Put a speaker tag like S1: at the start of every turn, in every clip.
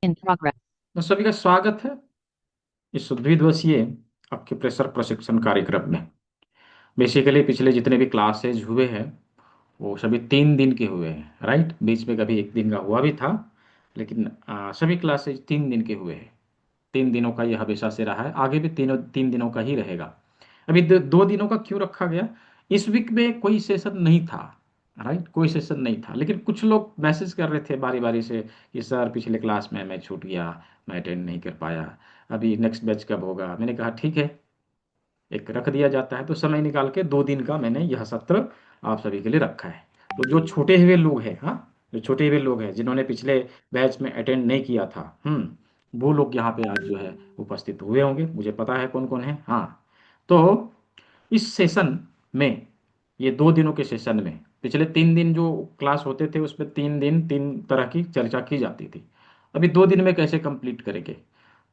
S1: In progress.
S2: तो सभी का स्वागत है इस द्विदिवसीय आपके प्रेशर प्रशिक्षण कार्यक्रम में। बेसिकली पिछले जितने भी क्लासेज हुए हैं वो सभी 3 दिन के हुए हैं, राइट। बीच में कभी एक दिन का हुआ भी था, लेकिन सभी क्लासेज 3 दिन के हुए हैं। 3 दिनों का ये हमेशा से रहा है, आगे भी 3 दिनों का ही रहेगा। अभी 2 दिनों का क्यों रखा गया? इस वीक में कोई सेशन नहीं था, राइट, कोई सेशन नहीं था, लेकिन कुछ लोग मैसेज कर रहे थे बारी बारी से कि सर पिछले क्लास में मैं छूट गया, मैं अटेंड नहीं कर पाया, अभी नेक्स्ट बैच कब होगा। मैंने कहा ठीक है, एक रख दिया जाता है, तो समय निकाल के 2 दिन का मैंने यह सत्र आप सभी के लिए रखा है। तो जो छूटे हुए लोग हैं, हाँ, जो छूटे हुए लोग हैं जिन्होंने पिछले बैच में अटेंड नहीं किया था, वो लोग यहाँ पे आज जो है उपस्थित हुए होंगे, मुझे पता है कौन कौन है। हाँ, तो इस सेशन में, ये 2 दिनों के सेशन में, पिछले 3 दिन जो क्लास होते थे उसमें 3 दिन 3 तरह की चर्चा की जाती थी। अभी 2 दिन में कैसे कंप्लीट करेंगे?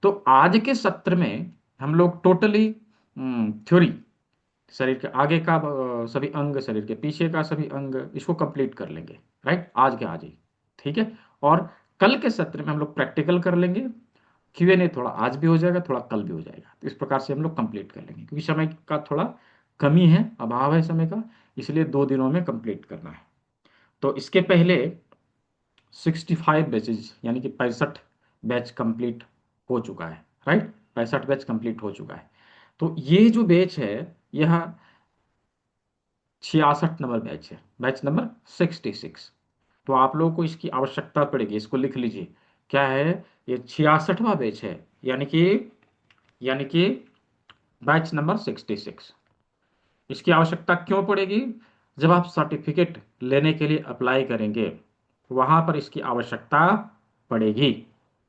S2: तो आज के सत्र में हम लोग टोटली थ्योरी, शरीर के आगे का सभी अंग, शरीर के पीछे का सभी अंग, इसको कंप्लीट कर लेंगे, राइट, आज के आज ही। ठीक है। और कल के सत्र में हम लोग प्रैक्टिकल कर लेंगे। Q&A थोड़ा आज भी हो जाएगा, थोड़ा कल भी हो जाएगा, तो इस प्रकार से हम लोग कंप्लीट कर लेंगे, क्योंकि समय का थोड़ा कमी है, अभाव है समय का, इसलिए 2 दिनों में कंप्लीट करना है। तो इसके पहले 65 बैचेज, यानी कि 65 बैच कंप्लीट हो चुका है, राइट, 65 बैच कंप्लीट हो चुका है। तो ये जो बैच है, यह 66 नंबर बैच है, बैच नंबर 66। तो आप लोगों को इसकी आवश्यकता पड़ेगी, इसको लिख लीजिए। क्या है? ये 66वां बैच है, यानी कि बैच नंबर 66। इसकी आवश्यकता क्यों पड़ेगी? जब आप सर्टिफिकेट लेने के लिए अप्लाई करेंगे, वहां पर इसकी आवश्यकता पड़ेगी।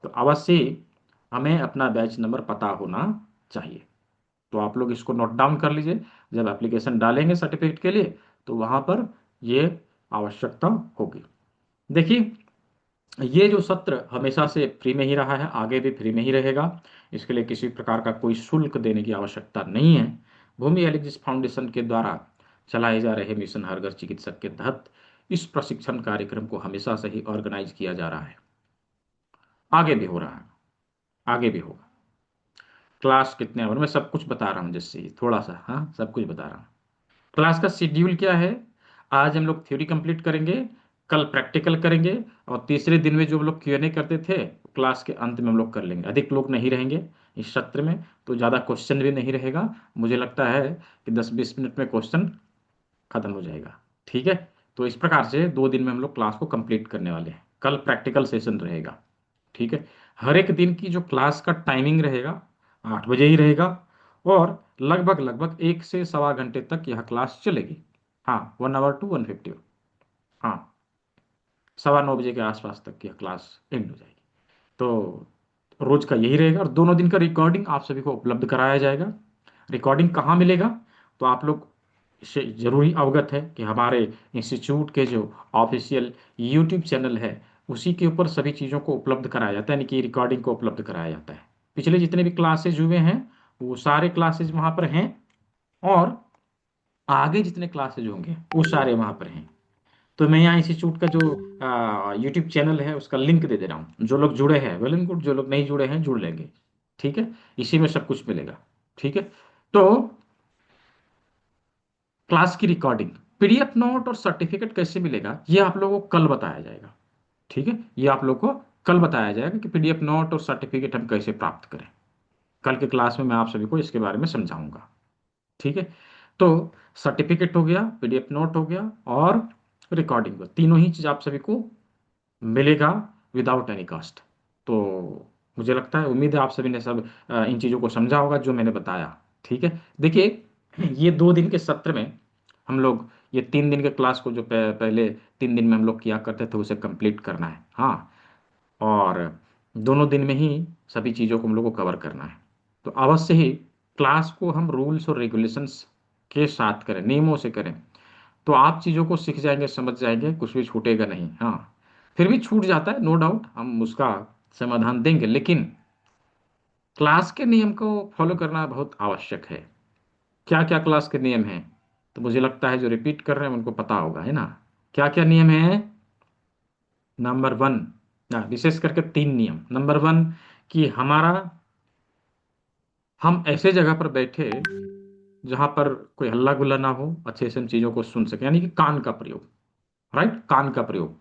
S2: तो अवश्य हमें अपना बैच नंबर पता होना चाहिए। तो आप लोग इसको नोट डाउन कर लीजिए। जब एप्लीकेशन डालेंगे सर्टिफिकेट के लिए, तो वहां पर ये आवश्यकता होगी। देखिए, ये जो सत्र हमेशा से फ्री में ही रहा है, आगे भी फ्री में ही रहेगा। इसके लिए किसी प्रकार का कोई शुल्क देने की आवश्यकता नहीं है। भूमि एलिजिस फाउंडेशन के द्वारा चलाए जा रहे मिशन हर घर चिकित्सक के तहत इस प्रशिक्षण कार्यक्रम को हमेशा से ही ऑर्गेनाइज किया जा रहा है, आगे भी हो रहा है, आगे भी होगा। क्लास कितने आवर, मैं सब कुछ बता रहा हूँ, जिससे थोड़ा सा, हाँ, सब कुछ बता रहा हूँ। क्लास का शेड्यूल क्या है? आज हम लोग थ्योरी कंप्लीट करेंगे, कल प्रैक्टिकल करेंगे, और तीसरे दिन में जो हम लोग Q&A करते थे, क्लास के अंत में हम लोग कर लेंगे। अधिक लोग नहीं रहेंगे इस सत्र में, तो ज़्यादा क्वेश्चन भी नहीं रहेगा। मुझे लगता है कि 10-20 मिनट में क्वेश्चन खत्म हो जाएगा। ठीक है। तो इस प्रकार से 2 दिन में हम लोग क्लास को कंप्लीट करने वाले हैं। कल प्रैक्टिकल सेशन रहेगा। ठीक है। हर एक दिन की जो क्लास का टाइमिंग रहेगा, 8 बजे ही रहेगा, और लगभग लगभग 1 से सवा घंटे तक यह क्लास चलेगी। हाँ, 1 आवर टू 150। हाँ, 9:15 बजे के आसपास तक यह क्लास एंड हो जाएगी। तो रोज का यही रहेगा, और दोनों दिन का रिकॉर्डिंग आप सभी को उपलब्ध कराया जाएगा। रिकॉर्डिंग कहाँ मिलेगा? तो आप लोग इससे जरूरी अवगत है कि हमारे इंस्टीट्यूट के जो ऑफिशियल यूट्यूब चैनल है, उसी के ऊपर सभी चीज़ों को उपलब्ध कराया जाता है, यानी कि रिकॉर्डिंग को उपलब्ध कराया जाता है। पिछले जितने भी क्लासेज हुए हैं, वो सारे क्लासेज वहाँ पर हैं, और आगे जितने क्लासेज होंगे वो सारे वहाँ पर हैं। तो मैं यहाँ इंस्टीट्यूट का जो यूट्यूब चैनल है उसका लिंक दे दे रहा हूँ। जो लोग जुड़े हैं वेल एंड गुड, जो लोग नहीं जुड़े हैं जुड़ लेंगे। ठीक है। इसी में सब कुछ मिलेगा। ठीक है। तो क्लास की रिकॉर्डिंग, पीडीएफ नोट और सर्टिफिकेट कैसे मिलेगा, ये आप लोगों को कल बताया जाएगा। ठीक है। ये आप लोगों को कल बताया जाएगा कि पीडीएफ नोट और सर्टिफिकेट हम कैसे प्राप्त करें। कल के क्लास में मैं आप सभी को इसके बारे में समझाऊंगा। ठीक है। तो सर्टिफिकेट हो गया, पीडीएफ नोट हो गया, और रिकॉर्डिंग हो, तीनों ही चीज आप सभी को मिलेगा विदाउट एनी कॉस्ट। तो मुझे लगता है, उम्मीद है आप सभी ने सब इन चीज़ों को समझा होगा जो मैंने बताया। ठीक है। देखिए, ये 2 दिन के सत्र में हम लोग ये 3 दिन के क्लास को जो पहले 3 दिन में हम लोग किया करते थे उसे कंप्लीट करना है। हाँ, और दोनों दिन में ही सभी चीज़ों को हम लोग को कवर करना है। तो अवश्य ही क्लास को हम रूल्स और रेगुलेशंस के साथ करें, नियमों से करें, तो आप चीज़ों को सीख जाएंगे, समझ जाएंगे, कुछ भी छूटेगा नहीं। हाँ, फिर भी छूट जाता है, नो डाउट, हम उसका समाधान देंगे, लेकिन क्लास के नियम को फॉलो करना बहुत आवश्यक है। क्या क्या क्लास के नियम हैं? तो मुझे लगता है जो रिपीट कर रहे हैं उनको पता होगा, है ना। क्या क्या नियम है? नंबर 1, ना, विशेष करके 3 नियम। नंबर 1 कि हम ऐसे जगह पर बैठे जहां पर कोई हल्ला गुल्ला ना हो, अच्छे से हम चीजों को सुन सके, यानी कि कान का प्रयोग। राइट, कान का प्रयोग,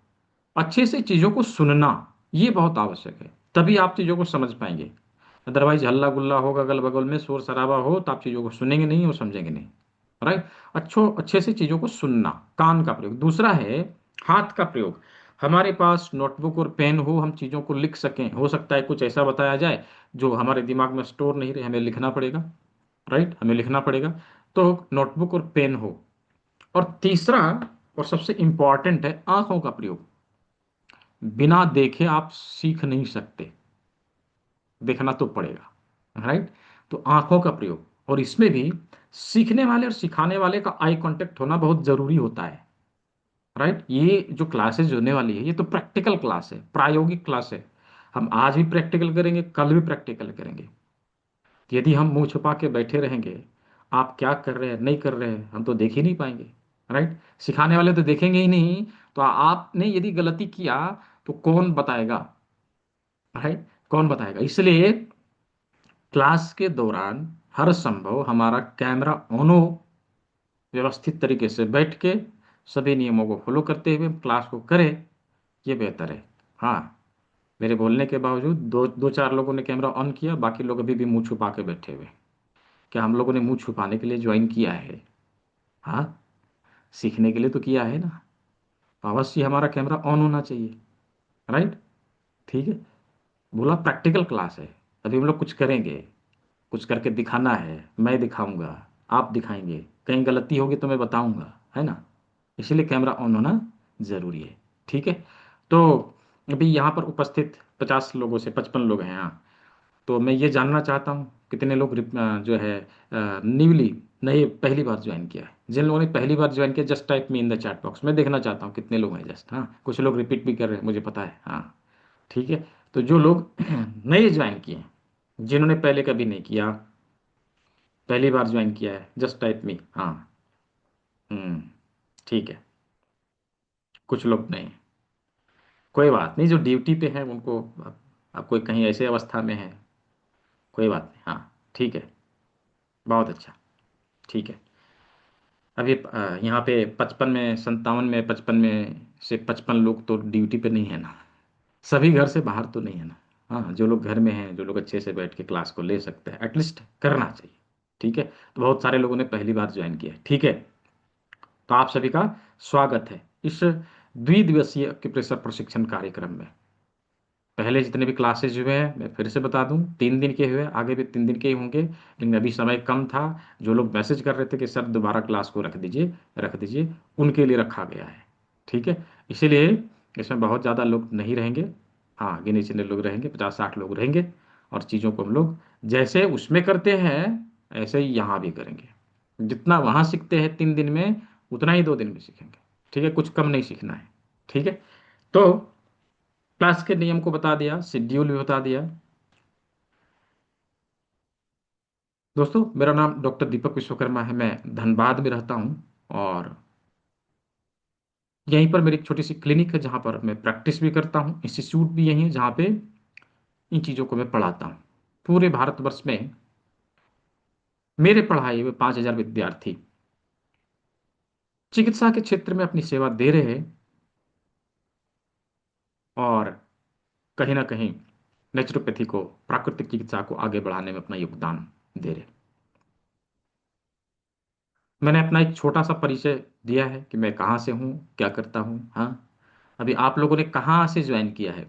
S2: अच्छे से चीजों को सुनना, ये बहुत आवश्यक है, तभी आप चीजों को समझ पाएंगे। अदरवाइज हल्ला गुल्ला होगा, अगल बगल में शोर शराबा हो, तो आप चीजों को सुनेंगे नहीं और समझेंगे नहीं। राइट, अच्छे से चीजों को सुनना, कान का प्रयोग। दूसरा है हाथ का प्रयोग। हमारे पास नोटबुक और पेन हो, हम चीजों को लिख सकें। हो सकता है कुछ ऐसा बताया जाए जो हमारे दिमाग में स्टोर नहीं रहे, हमें लिखना पड़ेगा। राइट, हमें लिखना पड़ेगा, तो नोटबुक और पेन हो। और तीसरा और सबसे इंपॉर्टेंट है आंखों का प्रयोग। बिना देखे आप सीख नहीं सकते, देखना तो पड़ेगा। राइट, तो आंखों का प्रयोग, और इसमें भी सीखने वाले और सिखाने वाले का आई कांटेक्ट होना बहुत जरूरी होता है। राइट, ये जो क्लासेस होने वाली है, ये तो प्रैक्टिकल क्लास है, प्रायोगिक क्लास है। हम आज भी प्रैक्टिकल करेंगे, कल भी प्रैक्टिकल करेंगे। यदि हम मुंह छुपा के बैठे रहेंगे, आप क्या कर रहे हैं नहीं कर रहे हैं हम तो देख ही नहीं पाएंगे। राइट, सिखाने वाले तो देखेंगे ही नहीं, तो आपने यदि गलती किया तो कौन बताएगा। राइट, कौन बताएगा। इसलिए क्लास के दौरान हर संभव हमारा कैमरा ऑन हो, व्यवस्थित तरीके से बैठ के सभी नियमों को फॉलो करते हुए क्लास को करें, ये बेहतर है। हाँ, मेरे बोलने के बावजूद दो दो चार लोगों ने कैमरा ऑन किया, बाकी लोग अभी भी मुंह छुपा के बैठे हुए। क्या हम लोगों ने मुंह छुपाने के लिए ज्वाइन किया है? हाँ, सीखने के लिए तो किया है ना। तो अवश्य हमारा कैमरा ऑन होना चाहिए। राइट, ठीक है। बोला प्रैक्टिकल क्लास है, अभी हम लोग कुछ करेंगे, कुछ करके दिखाना है। मैं दिखाऊंगा, आप दिखाएंगे, कहीं गलती होगी तो मैं बताऊंगा, है ना। इसीलिए कैमरा ऑन होना जरूरी है। ठीक है। तो अभी यहाँ पर उपस्थित 50 लोगों से 55 लोग हैं यहाँ। तो मैं ये जानना चाहता हूँ कितने लोग जो है न्यूली, नए, पहली बार ज्वाइन किया है। जिन लोगों ने पहली बार ज्वाइन किया, just type me in the chat box. मैं देखना चाहता हूँ कितने लोग हैं जस्ट। हाँ, कुछ लोग रिपीट भी कर रहे हैं, मुझे पता है। हाँ, ठीक है। तो जो लोग नए ज्वाइन किए हैं, जिन्होंने पहले कभी नहीं किया, पहली बार ज्वाइन किया है, जस्ट टाइप मी। हाँ, हम्म, ठीक है। कुछ लोग नहीं, कोई बात नहीं। जो ड्यूटी पे हैं उनको, अब कोई कहीं ऐसे अवस्था में है, कोई बात नहीं। हाँ, ठीक है, बहुत अच्छा, ठीक है। अभी यहाँ पे 55 में, 57 में, 55 में से 55 लोग तो ड्यूटी पे नहीं है ना। सभी घर से बाहर तो नहीं है ना। हाँ, जो लोग घर में हैं, जो लोग अच्छे से बैठ के क्लास को ले सकते हैं, एटलीस्ट करना चाहिए। ठीक है। तो बहुत सारे लोगों ने पहली बार ज्वाइन किया है। ठीक है। तो आप सभी का स्वागत है इस द्विदिवसीय एक्यूप्रेशर प्रशिक्षण कार्यक्रम में। पहले जितने भी क्लासेज हुए हैं, मैं फिर से बता दूं, 3 दिन के हुए, आगे भी 3 दिन के ही होंगे, लेकिन अभी समय कम था। जो लोग मैसेज कर रहे थे कि सर दोबारा क्लास को रख दीजिए, उनके लिए रखा गया है। ठीक है। इसीलिए इसमें बहुत ज़्यादा लोग नहीं रहेंगे। हाँ, गिने चुने लोग रहेंगे, 50-60 लोग रहेंगे। और चीज़ों को हम लोग जैसे उसमें करते हैं, ऐसे ही यहाँ भी करेंगे। जितना वहाँ सीखते हैं 3 दिन में, उतना ही 2 दिन में सीखेंगे। ठीक है, कुछ कम नहीं सीखना है। ठीक है। तो क्लास के नियम को बता दिया, शेड्यूल भी बता दिया। दोस्तों, मेरा नाम डॉक्टर दीपक विश्वकर्मा है, मैं धनबाद में रहता हूँ। और यहीं पर मेरी एक छोटी सी क्लिनिक है जहाँ पर मैं प्रैक्टिस भी करता हूँ। इंस्टीट्यूट भी यहीं है जहाँ पे इन चीज़ों को मैं पढ़ाता हूँ। पूरे भारतवर्ष में मेरे पढ़ाए हुए 5,000 विद्यार्थी चिकित्सा के क्षेत्र में अपनी सेवा दे रहे हैं, और कहीं ना कहीं नेचुरोपैथी को, प्राकृतिक चिकित्सा को आगे बढ़ाने में अपना योगदान दे रहे हैं। मैंने अपना एक छोटा सा परिचय दिया है कि मैं कहाँ से हूँ, क्या करता हूँ। हाँ, अभी आप लोगों ने कहाँ से ज्वाइन किया है,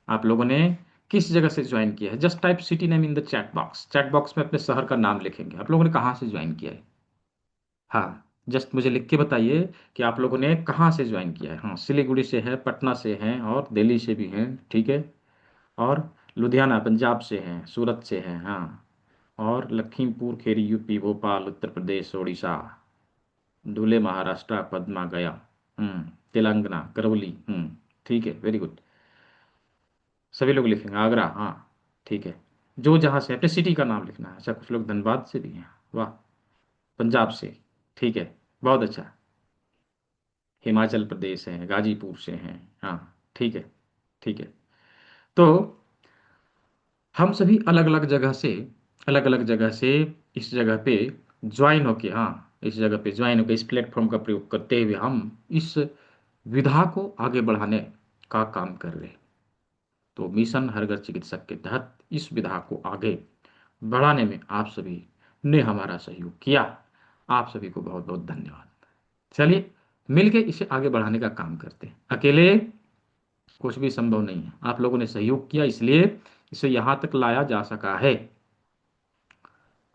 S2: आप लोगों ने किस जगह से ज्वाइन किया है, just type city name in the chat box. Chat box में अपने शहर का नाम लिखेंगे, आप लोगों ने कहाँ से ज्वाइन किया है। हाँ, जस्ट मुझे लिख के बताइए कि आप लोगों ने कहाँ से ज्वाइन किया है। हाँ, सिलीगुड़ी से है, पटना से हैं, और दिल्ली से भी हैं। ठीक है। और लुधियाना पंजाब से हैं, सूरत से हैं। हाँ, और लखीमपुर खेरी यूपी, भोपाल उत्तर प्रदेश, उड़ीसा, धुले महाराष्ट्र, पदमा गया, तेलंगाना करौली। ठीक है, वेरी गुड। सभी लोग लिखेंगे आगरा। हाँ, ठीक है। जो जहाँ से, अपने सिटी का नाम लिखना है। अच्छा, कुछ लोग धनबाद से भी हैं। वाह, पंजाब से। ठीक है, बहुत अच्छा। हिमाचल प्रदेश है, गाजीपुर से हैं। हाँ, ठीक है, ठीक है। तो हम सभी अलग अलग जगह से इस जगह पे ज्वाइन होके, हाँ, इस जगह पे ज्वाइन होके इस प्लेटफॉर्म का प्रयोग करते हुए हम इस विधा को आगे बढ़ाने का काम कर रहे हैं। तो मिशन हर घर चिकित्सक के तहत इस विधा को आगे बढ़ाने में आप सभी ने हमारा सहयोग किया। आप सभी को बहुत बहुत धन्यवाद। चलिए मिलके इसे आगे बढ़ाने का काम करते हैं। अकेले कुछ भी संभव नहीं है। आप लोगों ने सहयोग किया, इसलिए इसे यहां तक लाया जा सका है।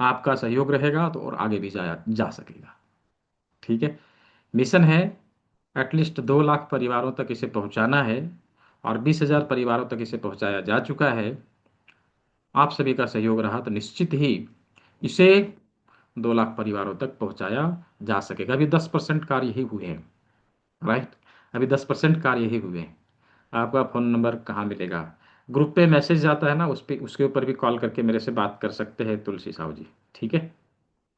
S2: आपका सहयोग रहेगा तो और आगे भी जाया जा सकेगा। ठीक है। मिशन है एटलीस्ट 2 लाख परिवारों तक इसे पहुंचाना है, और 20,000 परिवारों तक इसे पहुंचाया जा चुका है। आप सभी का सहयोग रहा तो निश्चित ही इसे 2 लाख परिवारों तक पहुंचाया जा सकेगा। अभी 10% कार्य ही हुए हैं। राइट, अभी 10% कार्य ही हुए हैं। आपका फ़ोन नंबर कहाँ मिलेगा? ग्रुप पे मैसेज जाता है ना, उस पे उसके ऊपर भी कॉल करके मेरे से बात कर सकते हैं तुलसी साहू जी। ठीक है।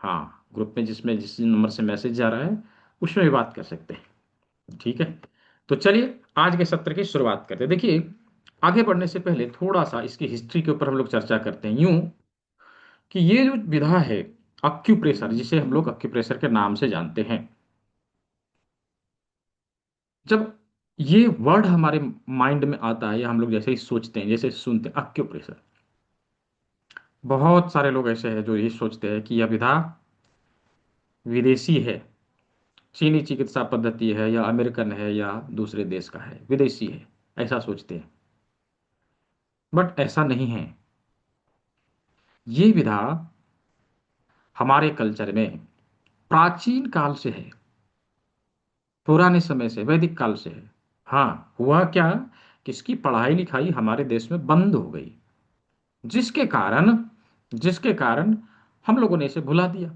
S2: हाँ, ग्रुप में जिसमें जिस नंबर से मैसेज जा रहा है उसमें भी बात कर सकते हैं। ठीक है। तो चलिए आज के सत्र की शुरुआत करते हैं। देखिए, आगे बढ़ने से पहले थोड़ा सा इसकी हिस्ट्री के ऊपर हम लोग चर्चा करते हैं। यूं कि ये जो विधा है अक्यूप्रेशर, जिसे हम लोग अक्यूप्रेशर के नाम से जानते हैं, जब ये वर्ड हमारे माइंड में आता है या हम लोग जैसे ही सोचते हैं, जैसे सुनते हैं अक्यूप्रेशर, बहुत सारे लोग ऐसे हैं जो ये सोचते हैं कि यह विधा विदेशी है, चीनी चिकित्सा पद्धति है या अमेरिकन है या दूसरे देश का है, विदेशी है, ऐसा सोचते हैं। बट ऐसा नहीं है। ये विधा हमारे कल्चर में प्राचीन काल से है, पुराने समय से, वैदिक काल से है। हाँ, हुआ क्या कि इसकी पढ़ाई लिखाई हमारे देश में बंद हो गई, जिसके कारण जिसके कारण हम लोगों ने इसे भुला दिया,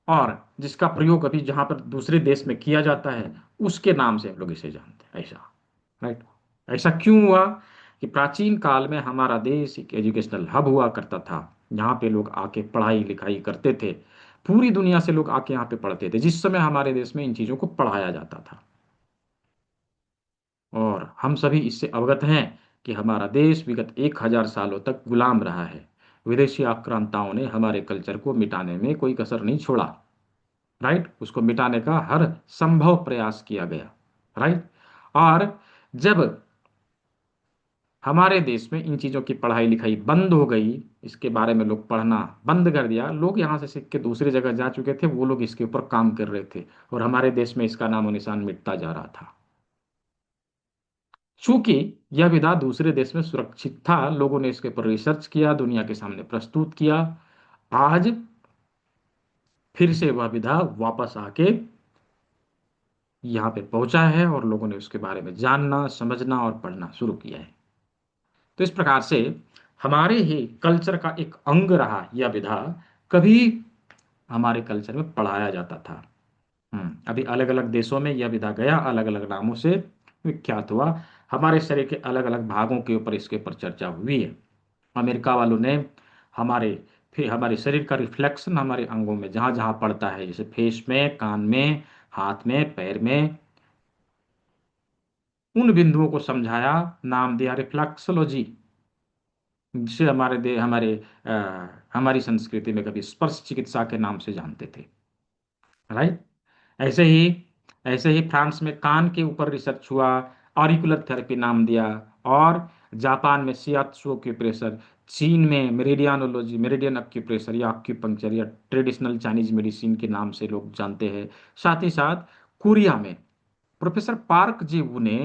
S2: और जिसका प्रयोग अभी जहां पर दूसरे देश में किया जाता है उसके नाम से हम लोग इसे जानते हैं। ऐसा, राइट। ऐसा क्यों हुआ कि प्राचीन काल में हमारा देश एक एजुकेशनल हब हुआ करता था, जहाँ पे लोग आके पढ़ाई लिखाई करते थे। पूरी दुनिया से लोग आके यहाँ पे पढ़ते थे, जिस समय हमारे देश में इन चीज़ों को पढ़ाया जाता था। और हम सभी इससे अवगत हैं कि हमारा देश विगत 1,000 सालों तक गुलाम रहा है। विदेशी आक्रांताओं ने हमारे कल्चर को मिटाने में कोई कसर नहीं छोड़ा। राइट, उसको मिटाने का हर संभव प्रयास किया गया। राइट। और जब हमारे देश में इन चीज़ों की पढ़ाई लिखाई बंद हो गई, इसके बारे में लोग पढ़ना बंद कर दिया, लोग यहाँ से सीख के दूसरी जगह जा चुके थे, वो लोग इसके ऊपर काम कर रहे थे, और हमारे देश में इसका नामो निशान मिटता जा रहा था। चूंकि यह विधा दूसरे देश में सुरक्षित था, लोगों ने इसके ऊपर रिसर्च किया, दुनिया के सामने प्रस्तुत किया। आज फिर से वह विधा वापस आके यहाँ पे पहुंचा है, और लोगों ने उसके बारे में जानना, समझना और पढ़ना शुरू किया है। तो इस प्रकार से हमारे ही कल्चर का एक अंग रहा यह विधा। कभी हमारे कल्चर में पढ़ाया जाता था। अभी अलग अलग देशों में यह विधा गया, अलग अलग नामों से विख्यात हुआ। हमारे शरीर के अलग अलग भागों के ऊपर इसके ऊपर चर्चा हुई है। अमेरिका वालों ने हमारे फिर हमारे शरीर का रिफ्लेक्शन हमारे अंगों में जहां जहां पड़ता है, जैसे फेस में, कान में, हाथ में, पैर में, उन बिंदुओं को समझाया, नाम दिया रिफ्लेक्सोलॉजी, जिसे हमारी संस्कृति में कभी स्पर्श चिकित्सा के नाम से जानते थे। राइट। ऐसे ही ऐसे ही फ्रांस में कान के ऊपर रिसर्च हुआ, ऑरिकुलर थेरेपी नाम दिया। और जापान में शियात्सु एक्यूप्रेशर, चीन में मेरिडियानोलॉजी, मेरिडियन एक्यूप्रेशर या एक्यूपंक्चर या ट्रेडिशनल चाइनीज मेडिसिन के नाम से लोग जानते हैं। साथ ही साथ कोरिया में प्रोफेसर पार्क जी वू ने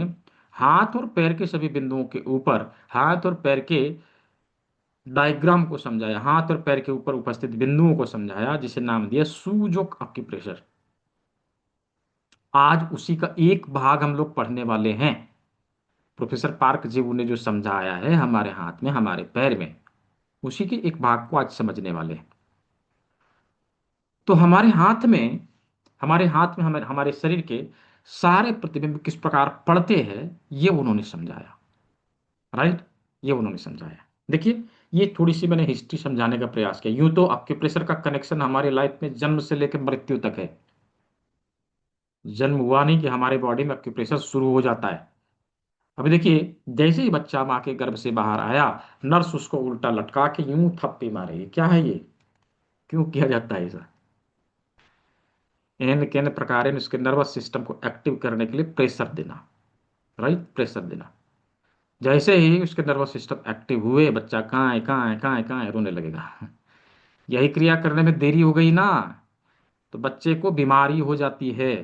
S2: हाथ और पैर के सभी बिंदुओं के ऊपर हाथ और पैर के डायग्राम को समझाया, हाथ और पैर के ऊपर उपस्थित बिंदुओं को समझाया, जिसे नाम दिया सूजोक एक्यूप्रेशर। आज उसी का एक भाग हम लोग पढ़ने वाले हैं। प्रोफेसर पार्क जी ने जो समझाया है हमारे हाथ में, हमारे पैर में, उसी के एक भाग को आज समझने वाले हैं। तो हमारे हाथ में हमारे हमारे शरीर के सारे प्रतिबिंब किस प्रकार पड़ते हैं, ये उन्होंने समझाया। राइट, ये उन्होंने समझाया। देखिए, ये थोड़ी सी मैंने हिस्ट्री समझाने का प्रयास किया। यूं तो एक्यूप्रेशर का कनेक्शन हमारे लाइफ में जन्म से लेकर मृत्यु तक है। जन्म हुआ नहीं कि हमारे बॉडी में एक्यूप्रेशर शुरू हो जाता है। अभी देखिए, जैसे ही बच्चा माँ के गर्भ से बाहर आया, नर्स उसको उल्टा लटका के यूं थप्पी मारेगी। क्या है ये? क्यों किया जाता है ऐसा? एन केन प्रकार उसके नर्वस सिस्टम को एक्टिव करने के लिए प्रेशर देना। राइट, प्रेशर देना। जैसे ही उसके नर्वस सिस्टम एक्टिव हुए, बच्चा कहाँ है, कहाँ है, कहाँ है, कहाँ है, रोने लगेगा। यही क्रिया करने में देरी हो गई ना, तो बच्चे को बीमारी हो जाती है।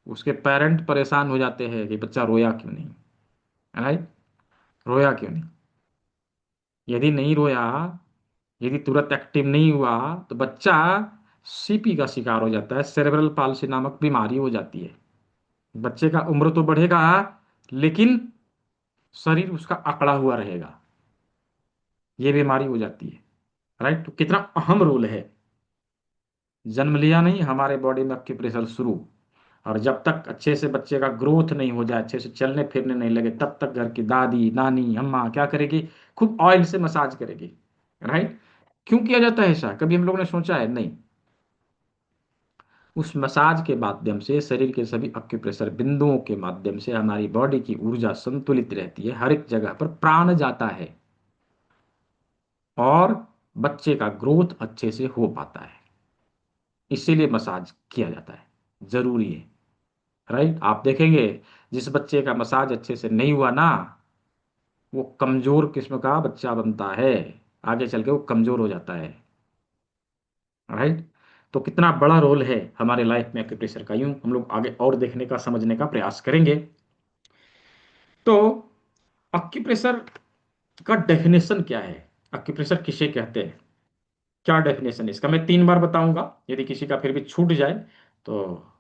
S2: उसके पेरेंट परेशान हो जाते हैं कि बच्चा रोया क्यों नहीं। राइट, रोया क्यों नहीं। यदि नहीं रोया, यदि तुरंत एक्टिव नहीं हुआ, तो बच्चा सीपी का शिकार हो जाता है, सेरेब्रल पाल्सी नामक बीमारी हो जाती है। बच्चे का उम्र तो बढ़ेगा, लेकिन शरीर उसका अकड़ा हुआ रहेगा। ये बीमारी हो जाती है। राइट, तो कितना अहम रोल है। जन्म लिया नहीं, हमारे बॉडी में एक्यूप्रेशर शुरू। और जब तक अच्छे से बच्चे का ग्रोथ नहीं हो जाए, अच्छे से चलने फिरने नहीं लगे, तब तक घर की दादी नानी अम्मा क्या करेगी? खूब ऑयल से मसाज करेगी। राइट। क्यों किया जाता है ऐसा? कभी हम लोगों ने सोचा है? नहीं। उस मसाज के माध्यम से, शरीर के सभी अक्यूप्रेशर बिंदुओं के माध्यम से हमारी बॉडी की ऊर्जा संतुलित रहती है, हर एक जगह पर प्राण जाता है, और बच्चे का ग्रोथ अच्छे से हो पाता है। इसीलिए मसाज किया जाता है, जरूरी है। राइट, आप देखेंगे जिस बच्चे का मसाज अच्छे से नहीं हुआ ना, वो कमजोर किस्म का बच्चा बनता है। आगे चल के वो कमजोर हो जाता है। राइट। तो कितना बड़ा रोल है हमारे लाइफ में एक्यूप्रेशर का, यूं हम लोग आगे और देखने का, समझने का प्रयास करेंगे। तो एक्यूप्रेशर का डेफिनेशन क्या है? एक्यूप्रेशर किसे कहते हैं? क्या डेफिनेशन है इसका? मैं 3 बार बताऊंगा, यदि किसी का फिर भी छूट जाए तो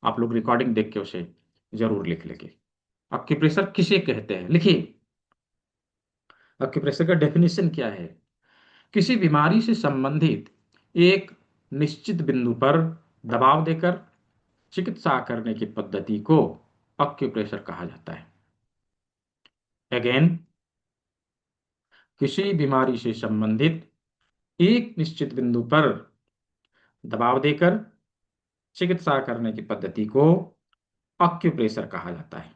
S2: आप लोग रिकॉर्डिंग देख के उसे जरूर लिख लेंगे। एक्यूप्रेशर किसे कहते हैं, लिखिए। एक्यूप्रेशर का डेफिनेशन क्या है? किसी बीमारी से संबंधित एक निश्चित बिंदु पर दबाव देकर चिकित्सा करने की पद्धति को एक्यूप्रेशर कहा जाता है। अगेन, किसी बीमारी से संबंधित एक निश्चित बिंदु पर दबाव देकर चिकित्सा करने की पद्धति को एक्यूप्रेशर कहा जाता है।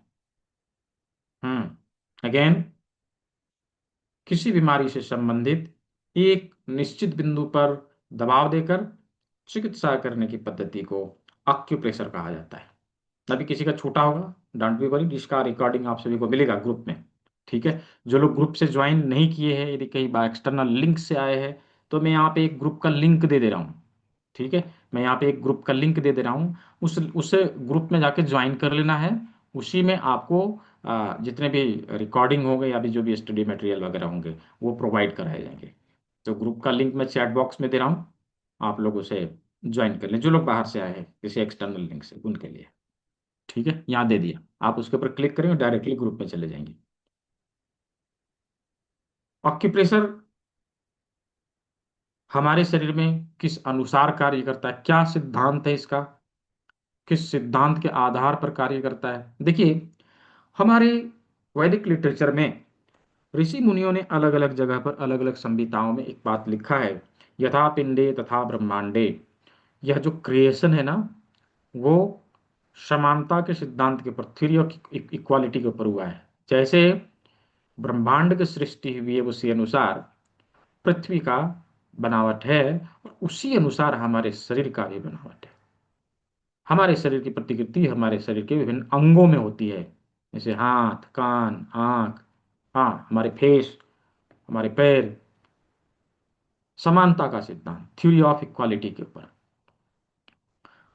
S2: अगेन, किसी बीमारी से संबंधित एक निश्चित बिंदु पर दबाव देकर चिकित्सा करने की पद्धति को एक्यूप्रेशर कहा जाता है। अभी किसी का छूटा होगा, डोंट बी वरी, इसका रिकॉर्डिंग आप सभी को मिलेगा ग्रुप में। ठीक है। जो लोग ग्रुप से ज्वाइन नहीं किए हैं, यदि कहीं बाय एक्सटर्नल लिंक से आए हैं, तो मैं यहाँ पे एक ग्रुप का लिंक दे दे रहा हूँ। ठीक है, मैं यहाँ पे एक ग्रुप का लिंक दे दे रहा हूँ। उस ग्रुप में जाके ज्वाइन कर लेना है। उसी में आपको जितने भी रिकॉर्डिंग होंगे या भी जो भी स्टडी मटेरियल वगैरह होंगे, वो प्रोवाइड कराए जाएंगे। तो ग्रुप का लिंक मैं चैट बॉक्स में दे रहा हूँ, आप लोग उसे ज्वाइन कर लें, जो लोग बाहर से आए हैं किसी एक्सटर्नल लिंक से, उनके लिए। ठीक है, यहाँ दे दिया, आप उसके ऊपर क्लिक करेंगे, डायरेक्टली ग्रुप में चले जाएंगे। ऑक्यूप्रेशर हमारे शरीर में किस अनुसार कार्य करता है, क्या सिद्धांत है इसका, किस सिद्धांत के आधार पर कार्य करता है? देखिए, हमारे वैदिक लिटरेचर में ऋषि मुनियों ने अलग अलग जगह पर अलग अलग संहिताओं में एक बात लिखा है, यथा पिंडे तथा ब्रह्मांडे। यह जो क्रिएशन है ना, वो समानता के सिद्धांत के ऊपर, थ्योरी ऑफ इक्वालिटी के ऊपर हुआ है। जैसे ब्रह्मांड की सृष्टि हुई है, उसी अनुसार पृथ्वी का बनावट है, और उसी अनुसार हमारे शरीर का भी बनावट है। हमारे शरीर की प्रतिकृति हमारे शरीर के विभिन्न अंगों में होती है, जैसे हाथ, कान, आंख, हाँ, हमारे फेस, हमारे पैर। समानता का सिद्धांत, थ्योरी ऑफ इक्वालिटी के ऊपर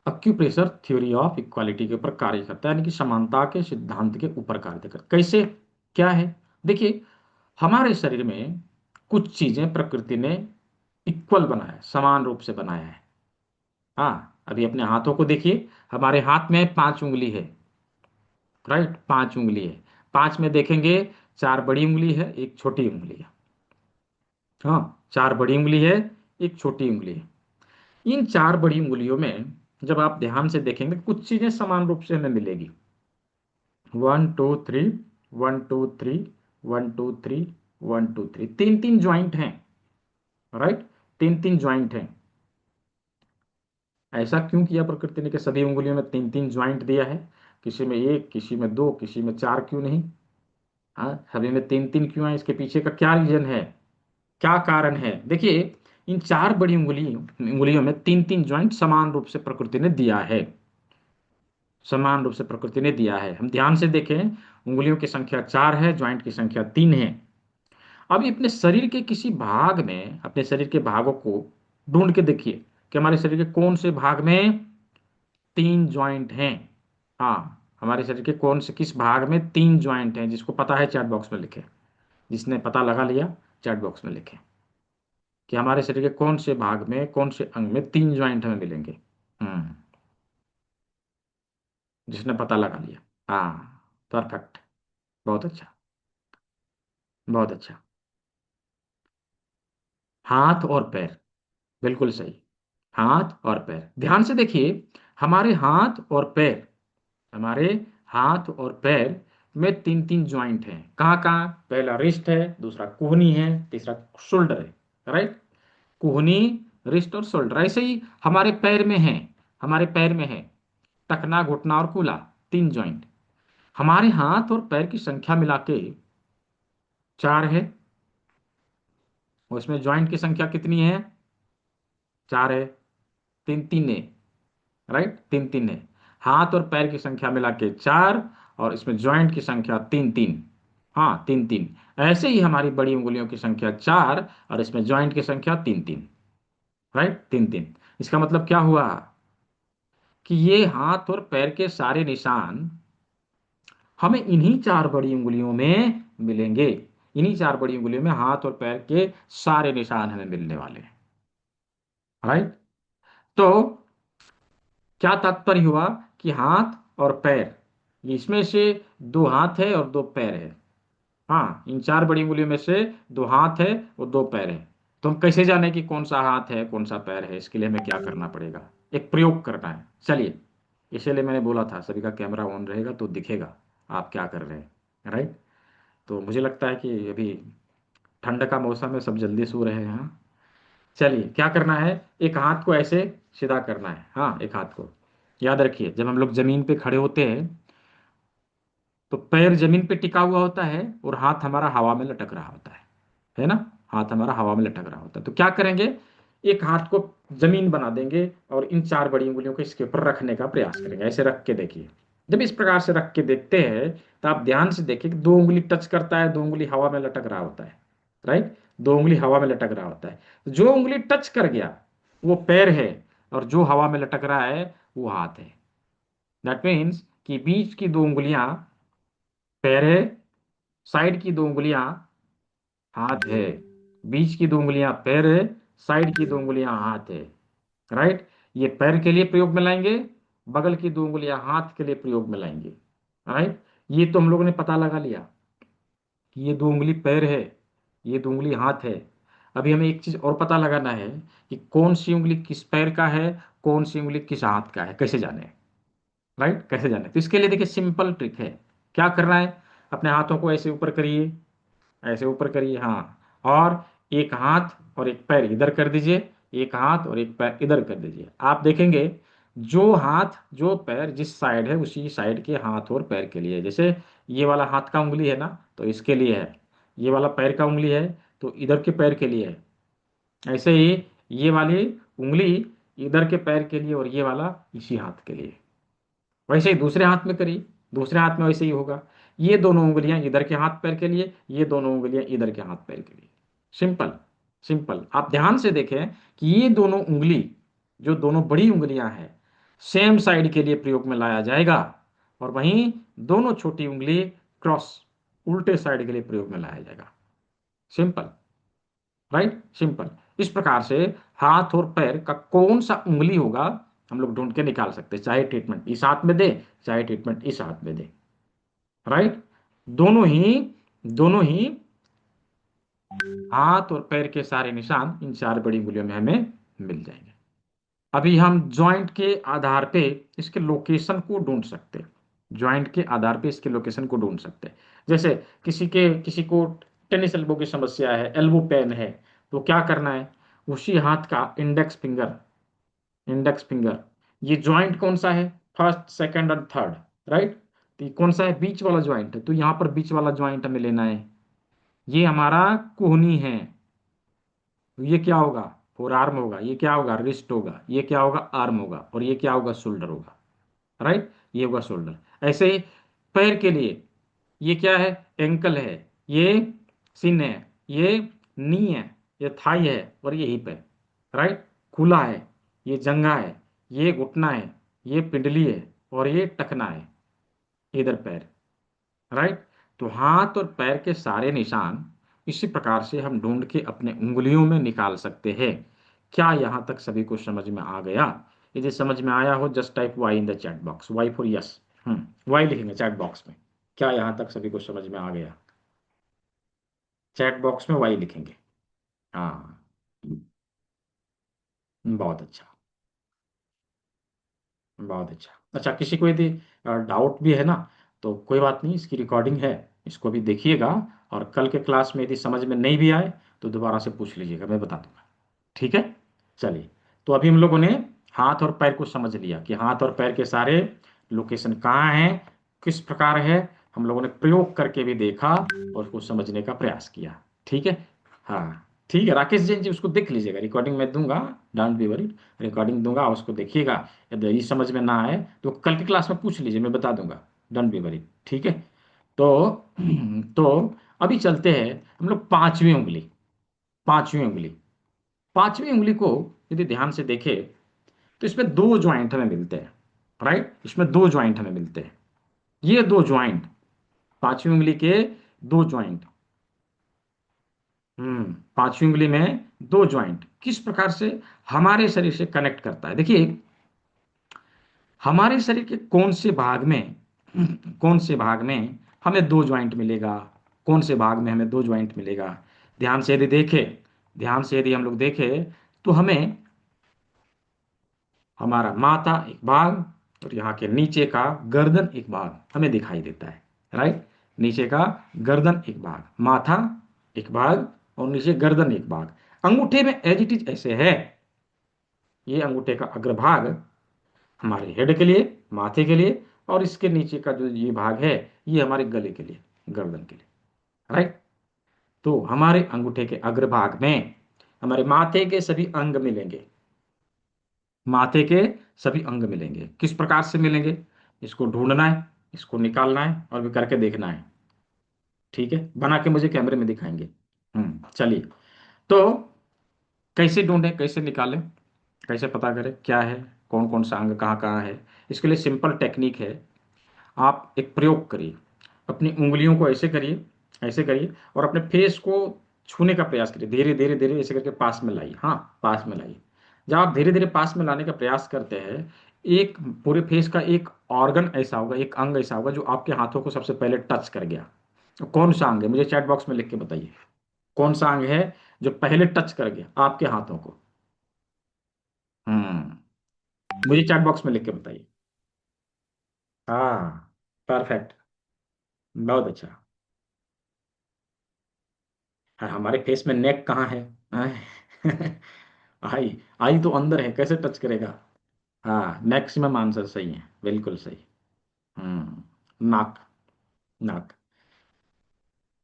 S2: अक्यूप्रेशर थ्योरी ऑफ इक्वालिटी के ऊपर कार्य करता है, यानी कि समानता के सिद्धांत के ऊपर कार्य करता है। कैसे, क्या है? देखिए, हमारे शरीर में कुछ चीजें प्रकृति ने इक्वल बनाया है, समान रूप से बनाया है। हाँ, अभी अपने हाथों को देखिए, हमारे हाथ में 5 उंगली है। राइट, 5 उंगली है। 5 में देखेंगे, 4 बड़ी उंगली है, एक छोटी उंगली है। हाँ, 4 बड़ी उंगली है, एक छोटी उंगली है। इन 4 बड़ी उंगलियों में जब आप ध्यान से देखेंगे, कुछ चीजें समान रूप से हमें मिलेगी। 1 2 3, 1 2 3, 1 2 3, 1 2 3, तीन तीन ज्वाइंट हैं। राइट, तीन तीन ज्वाइंट हैं। ऐसा क्यों किया प्रकृति ने कि सभी उंगलियों में तीन तीन ज्वाइंट दिया है? किसी में एक, किसी में दो, किसी में चार, क्यों नहीं? हाँ, सभी में तीन तीन क्यों है, इसके पीछे का क्या रीजन है, क्या कारण है? देखिए, इन चार बड़ी उंगलियों उंगलियों में तीन तीन ज्वाइंट समान रूप से प्रकृति ने दिया है, समान रूप से प्रकृति ने दिया है। हम ध्यान से देखें, उंगलियों की संख्या चार है, ज्वाइंट की संख्या तीन है। अब ये अपने शरीर के किसी भाग में, अपने शरीर के भागों को ढूंढ के देखिए कि हमारे शरीर के कौन से भाग में तीन ज्वाइंट हैं। हाँ, हमारे शरीर के कौन से किस भाग में तीन ज्वाइंट हैं, जिसको पता है चैट बॉक्स में लिखे, जिसने पता लगा लिया चैट बॉक्स में लिखे कि हमारे शरीर के कौन से भाग में, कौन से अंग में तीन ज्वाइंट हमें मिलेंगे। हम्म, जिसने पता लगा लिया। हाँ, परफेक्ट, बहुत अच्छा, बहुत अच्छा। हाथ और पैर, बिल्कुल सही। हाथ और पैर, ध्यान से देखिए, हमारे हाथ और पैर, हमारे हाथ और पैर में तीन तीन ज्वाइंट हैं। कहाँ कहाँ? पहला रिस्ट है, दूसरा कोहनी है, तीसरा शोल्डर है। राइट, कोहनी, रिस्ट और शोल्डर। ऐसे ही हमारे पैर में है, हमारे पैर में है टखना, घुटना और कूला, तीन ज्वाइंट। हमारे हाथ और पैर की संख्या मिला के चार है, और इसमें ज्वाइंट की संख्या कितनी है? चार है, तीन तीन है। राइट, तीन तीन है। हाथ और पैर की संख्या मिला के चार, और इसमें ज्वाइंट की संख्या तीन तीन। हाँ, तीन तीन। ऐसे ही हमारी बड़ी उंगलियों की संख्या चार, और इसमें ज्वाइंट की संख्या तीन तीन। राइट, तीन तीन। इसका मतलब क्या हुआ कि ये हाथ और पैर के सारे निशान हमें इन्हीं चार बड़ी उंगलियों में मिलेंगे। इन्हीं चार बड़ी उंगलियों में हाथ और पैर के सारे निशान हमें मिलने वाले हैं। राइट, तो क्या तात्पर्य हुआ कि हाथ और पैर, ये इसमें से दो हाथ है और दो पैर है। हाँ, इन चार बड़ी उंगलियों में से दो हाथ है और दो पैर है। तो हम कैसे जाने कि कौन सा हाथ है कौन सा पैर है? इसके लिए हमें क्या करना पड़ेगा? एक प्रयोग करना है। चलिए, इसीलिए मैंने बोला था सभी का कैमरा ऑन रहेगा तो दिखेगा आप क्या कर रहे हैं। राइट, तो मुझे लगता है कि अभी ठंड का मौसम है, सब जल्दी सो रहे हैं। हाँ, चलिए, क्या करना है, एक हाथ को ऐसे सीधा करना है। हाँ, एक हाथ को, याद रखिए, जब हम लोग जमीन पे खड़े होते हैं तो पैर जमीन पे टिका हुआ होता है और हाथ हमारा हवा में लटक रहा होता है ना? हाथ हमारा हवा में लटक रहा होता है। तो क्या करेंगे, एक हाथ को जमीन बना देंगे और इन चार बड़ी उंगलियों को इसके ऊपर रखने का प्रयास करेंगे। ऐसे रख के देखिए। जब इस प्रकार से रख के देखते हैं तो आप ध्यान से देखिए कि दो उंगली टच करता है, दो उंगली हवा में लटक रहा होता है। राइट, दो उंगली हवा में लटक रहा होता है। जो उंगली टच कर गया वो पैर है, और जो हवा में लटक रहा है वो हाथ है। दैट मीन्स कि बीच की दो उंगलियां पैर है, साइड की दो उंगलियां हाथ है। बीच की दो उंगलियां पैर है, साइड की दो उंगलियां हाथ है। राइट, ये पैर के लिए प्रयोग में लाएंगे, बगल की दो उंगलियां हाथ के लिए प्रयोग में लाएंगे। राइट, ये तो हम लोगों ने पता लगा लिया कि ये दो उंगली पैर है, ये दो उंगली हाथ है। अभी हमें एक चीज और पता लगाना है कि कौन सी उंगली किस पैर का है, कौन सी उंगली किस हाथ का है, कैसे जाने? राइट, कैसे जाने? तो इसके लिए देखिए, सिंपल ट्रिक है। क्या करना है, अपने हाथों को ऐसे ऊपर करिए, ऐसे ऊपर करिए। हाँ, और एक हाथ और एक पैर इधर कर दीजिए, एक हाथ और एक पैर इधर कर दीजिए। आप देखेंगे जो हाथ जो पैर जिस साइड है उसी साइड के हाथ और पैर के लिए। जैसे ये वाला हाथ का उंगली है ना, तो इसके लिए है। ये वाला पैर का उंगली है तो इधर के पैर के लिए है। ऐसे ही ये वाली उंगली इधर के पैर के लिए, और ये वाला इसी हाथ के लिए। वैसे ही दूसरे हाथ में करिए, दूसरे हाथ में वैसे ही होगा। ये दोनों उंगलियां इधर के हाथ पैर के लिए, ये दोनों उंगलियां इधर के हाथ पैर के लिए। Simple, simple. आप ध्यान से देखें कि ये दोनों उंगली, जो दोनों बड़ी उंगलियां हैं, सेम साइड के लिए प्रयोग में लाया जाएगा, और वहीं दोनों छोटी उंगली क्रॉस, उल्टे साइड के लिए प्रयोग में लाया जाएगा। सिंपल। Right, simple. इस प्रकार से हाथ और पैर का कौन सा उंगली होगा हम लोग ढूंढ के निकाल सकते हैं, चाहे ट्रीटमेंट इस हाथ में दे, चाहे ट्रीटमेंट इस हाथ में दे। राइट, दोनों ही हाथ और पैर के सारे निशान इन चार बड़ी उंगलियों में हमें मिल जाएंगे। अभी हम जॉइंट के आधार पे इसके लोकेशन को ढूंढ सकते हैं। जॉइंट के आधार पे इसके लोकेशन को ढूंढ सकते हैं। जैसे किसी को टेनिस एल्बो की समस्या है, एल्बो पेन है, तो क्या करना है, उसी हाथ का इंडेक्स फिंगर, ये जॉइंट कौन सा है, फर्स्ट सेकंड और थर्ड। राइट, तो ये कौन सा है? बीच वाला ज्वाइंट है, तो यहाँ पर बीच वाला ज्वाइंट हमें लेना है। ये हमारा कोहनी है, तो ये क्या होगा? फोर आर्म होगा। ये क्या होगा? रिस्ट होगा। ये क्या होगा? आर्म होगा। और ये क्या होगा? शोल्डर होगा। राइट, ये होगा शोल्डर। ऐसे ही पैर के लिए, ये क्या है? एंकल है, ये सिन है, ये नी है, ये थाई है, और ये हिप है। राइट, खुला है, ये जंघा है, ये घुटना है, ये पिंडली है, और ये टखना है, इधर पैर। राइट, तो हाथ और पैर के सारे निशान इसी प्रकार से हम ढूंढ के अपने उंगलियों में निकाल सकते हैं। क्या यहां तक सभी को समझ में आ गया? यदि समझ में आया हो, just type Y in the chat box, Y for yes. Y लिखेंगे चैट बॉक्स में। क्या यहां तक सभी को समझ में आ गया? चैट बॉक्स में वाई लिखेंगे। हाँ, बहुत अच्छा, बहुत अच्छा। अच्छा, किसी को यदि डाउट भी है ना, तो कोई बात नहीं, इसकी रिकॉर्डिंग है, इसको भी देखिएगा। और कल के क्लास में यदि समझ में नहीं भी आए तो दोबारा से पूछ लीजिएगा, मैं बता दूंगा। ठीक है, चलिए। तो अभी हम लोगों ने हाथ और पैर को समझ लिया कि हाथ और पैर के सारे लोकेशन कहाँ हैं, किस प्रकार है। हम लोगों ने प्रयोग करके भी देखा और उसको समझने का प्रयास किया। ठीक है, हाँ ठीक है। राकेश जैन जी, उसको देख लीजिएगा, रिकॉर्डिंग मैं दूंगा, डोंट बी वरीड। रिकॉर्डिंग दूंगा, उसको देखिएगा। यदि ये समझ में ना आए तो कल की क्लास में पूछ लीजिए, मैं बता दूंगा, डोंट बी वरीड। ठीक है, तो तो अभी चलते हैं हम लोग पांचवी उंगली। पांचवी उंगली, पांचवी उंगली को यदि ध्यान से देखें तो इसमें दो ज्वाइंट हमें मिलते हैं। राइट, इसमें दो ज्वाइंट हमें मिलते हैं। ये दो ज्वाइंट, पांचवी उंगली के दो ज्वाइंट। पांचवी उंगली में दो ज्वाइंट किस प्रकार से हमारे शरीर से कनेक्ट करता है? देखिए, हमारे शरीर के कौन से भाग में, कौन से भाग में हमें दो ज्वाइंट मिलेगा? कौन से भाग में हमें दो ज्वाइंट मिलेगा? ध्यान से यदि देखें, ध्यान से यदि हम लोग देखें तो हमें हमारा माथा एक भाग और यहाँ के नीचे का गर्दन एक भाग हमें दिखाई देता है। राइट, नीचे का गर्दन एक भाग, माथा एक भाग, और नीचे गर्दन एक भाग। अंगूठे में एज इट इज ऐसे है। ये अंगूठे का अग्रभाग हमारे हेड के लिए, माथे के लिए, और इसके नीचे का जो ये भाग है, ये हमारे गले के लिए, गर्दन के लिए। राइट, तो हमारे अंगूठे के अग्रभाग में हमारे माथे के सभी अंग मिलेंगे। माथे के सभी अंग मिलेंगे। किस प्रकार से मिलेंगे? इसको ढूंढना है, इसको निकालना है, और भी करके देखना है। ठीक है, बना के मुझे कैमरे में दिखाएंगे। चलिए। तो कैसे ढूंढें, कैसे निकालें, कैसे पता करें क्या है, कौन कौन सा अंग कहाँ कहाँ है? इसके लिए सिंपल टेक्निक है। आप एक प्रयोग करिए, अपनी उंगलियों को ऐसे करिए, ऐसे करिए, और अपने फेस को छूने का प्रयास करिए। धीरे धीरे धीरे ऐसे करके पास में लाइए। हाँ, पास में लाइए। जब आप धीरे धीरे पास में लाने का प्रयास करते हैं, एक पूरे फेस का एक ऑर्गन ऐसा होगा, एक अंग ऐसा होगा जो आपके हाथों को सबसे पहले टच कर गया। तो कौन सा अंग है? मुझे चैट बॉक्स में लिख के बताइए, कौन सा अंग है जो पहले टच कर गया आपके हाथों को? हम्म मुझे चैट बॉक्स में लिख के बताइए। हाँ, परफेक्ट, बहुत अच्छा। हाँ, हमारे फेस में नेक कहाँ है? हाँ। आई, आई तो अंदर है, कैसे टच करेगा? हाँ, मैक्सिमम आंसर सही है, बिल्कुल सही। नाक, नाक,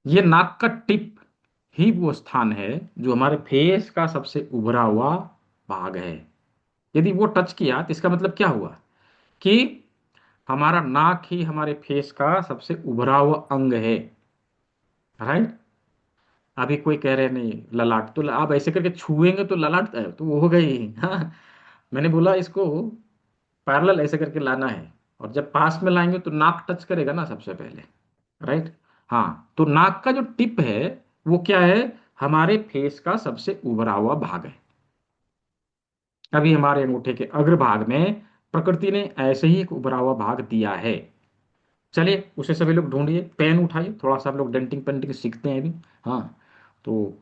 S2: ये नाक का टिप ही वो स्थान है जो हमारे फेस का सबसे उभरा हुआ भाग है। यदि वो टच किया तो इसका मतलब क्या हुआ? कि हमारा नाक ही हमारे फेस का सबसे उभरा हुआ अंग है। राइट, अभी कोई कह रहे नहीं ललाट, तो आप ऐसे करके छुएंगे तो ललाट तो वो हो गई। हाँ, मैंने बोला इसको पैरेलल ऐसे करके लाना है, और जब पास में लाएंगे तो नाक टच करेगा ना सबसे पहले। राइट, हाँ, तो नाक का जो टिप है वो क्या है? हमारे फेस का सबसे उभरा हुआ भाग है। अभी हमारे अंगूठे के अग्रभाग में प्रकृति ने ऐसे ही एक उभरा हुआ भाग दिया है। चलिए, उसे सभी लोग ढूंढिए, पेन उठाइए, थोड़ा सा हम लोग डेंटिंग पेंटिंग सीखते हैं अभी। हाँ, तो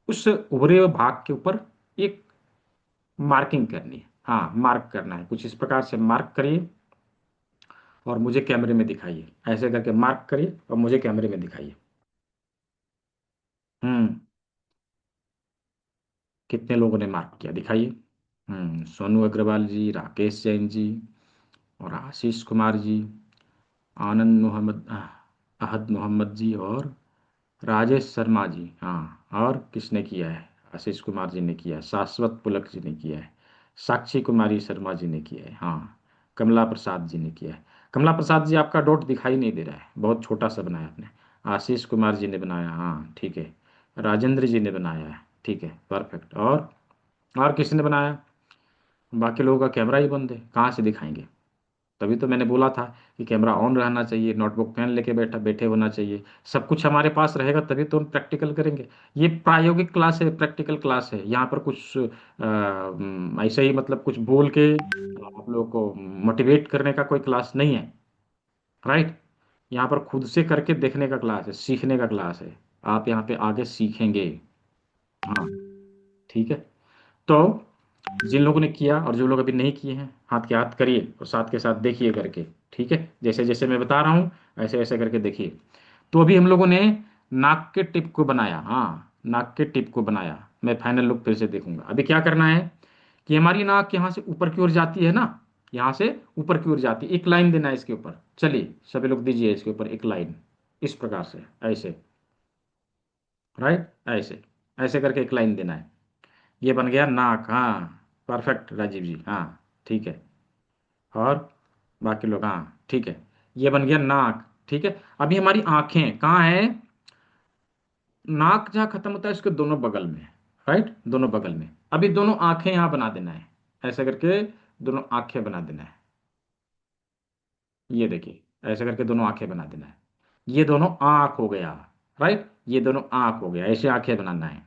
S2: उस उभरे हुए भाग के ऊपर एक मार्किंग करनी है। हाँ, मार्क करना है, कुछ इस प्रकार से मार्क करिए और मुझे कैमरे में दिखाइए। ऐसे करके मार्क करिए और मुझे कैमरे में दिखाइए। हम्म कितने लोगों ने मार्क किया, दिखाइए। सोनू अग्रवाल जी, राकेश जैन जी, और आशीष कुमार जी, आनंद मोहम्मद, अहद मोहम्मद जी और राजेश शर्मा जी, हाँ, और किसने किया है? आशीष कुमार जी ने किया है, शाश्वत पुलक जी ने किया है, साक्षी कुमारी शर्मा जी ने किया है, हाँ, कमला प्रसाद जी ने किया है। कमला प्रसाद जी, आपका डॉट दिखाई नहीं दे रहा है, बहुत छोटा सा बनाया आपने। आशीष कुमार जी ने बनाया, हाँ ठीक है। राजेंद्र जी ने बनाया है, ठीक है, परफेक्ट। और किसने बनाया? बाकी लोगों का कैमरा ही बंद है, कहाँ से दिखाएंगे? तभी तो मैंने बोला था कि कैमरा ऑन रहना चाहिए, नोटबुक पेन लेके बैठे होना चाहिए, सब कुछ हमारे पास रहेगा तभी तो हम प्रैक्टिकल करेंगे। ये प्रायोगिक क्लास है, प्रैक्टिकल क्लास है, यहाँ पर कुछ ऐसे ही मतलब कुछ बोल के आप लोगों को मोटिवेट करने का कोई क्लास नहीं है, राइट? यहाँ पर खुद से करके देखने का क्लास है, सीखने का क्लास है। आप यहाँ पे आगे सीखेंगे, हाँ, ठीक है। तो जिन लोगों ने किया और जो लोग अभी नहीं किए हैं, हाथ के हाथ करिए और साथ के साथ देखिए करके, ठीक है? जैसे जैसे मैं बता रहा हूँ ऐसे ऐसे करके देखिए। तो अभी हम लोगों ने नाक के टिप को बनाया, हाँ, नाक के टिप को बनाया। मैं फाइनल लुक फिर से देखूंगा। अभी क्या करना है कि हमारी नाक यहाँ से ऊपर की ओर जाती है ना, यहाँ से ऊपर की ओर जाती है, एक लाइन देना है इसके ऊपर। चलिए सभी लोग दीजिए इसके ऊपर एक लाइन, इस प्रकार से, ऐसे, राइट, ऐसे ऐसे करके एक लाइन देना है। ये बन गया नाक, हाँ, परफेक्ट राजीव जी, हाँ, ठीक है। और बाकी लोग, हाँ ठीक है, ये बन गया नाक, ठीक है। अभी हमारी आंखें कहाँ है? नाक जहाँ खत्म होता है उसके दोनों बगल में, राइट, दोनों बगल में। अभी दोनों आंखें यहाँ बना देना है, ऐसे करके दोनों आंखें बना देना है। ये देखिए, ऐसे करके दोनों आंखें बना देना है। ये दोनों आंख हो गया, राइट, ये दोनों आंख हो गया, ऐसे आंखें बनाना है,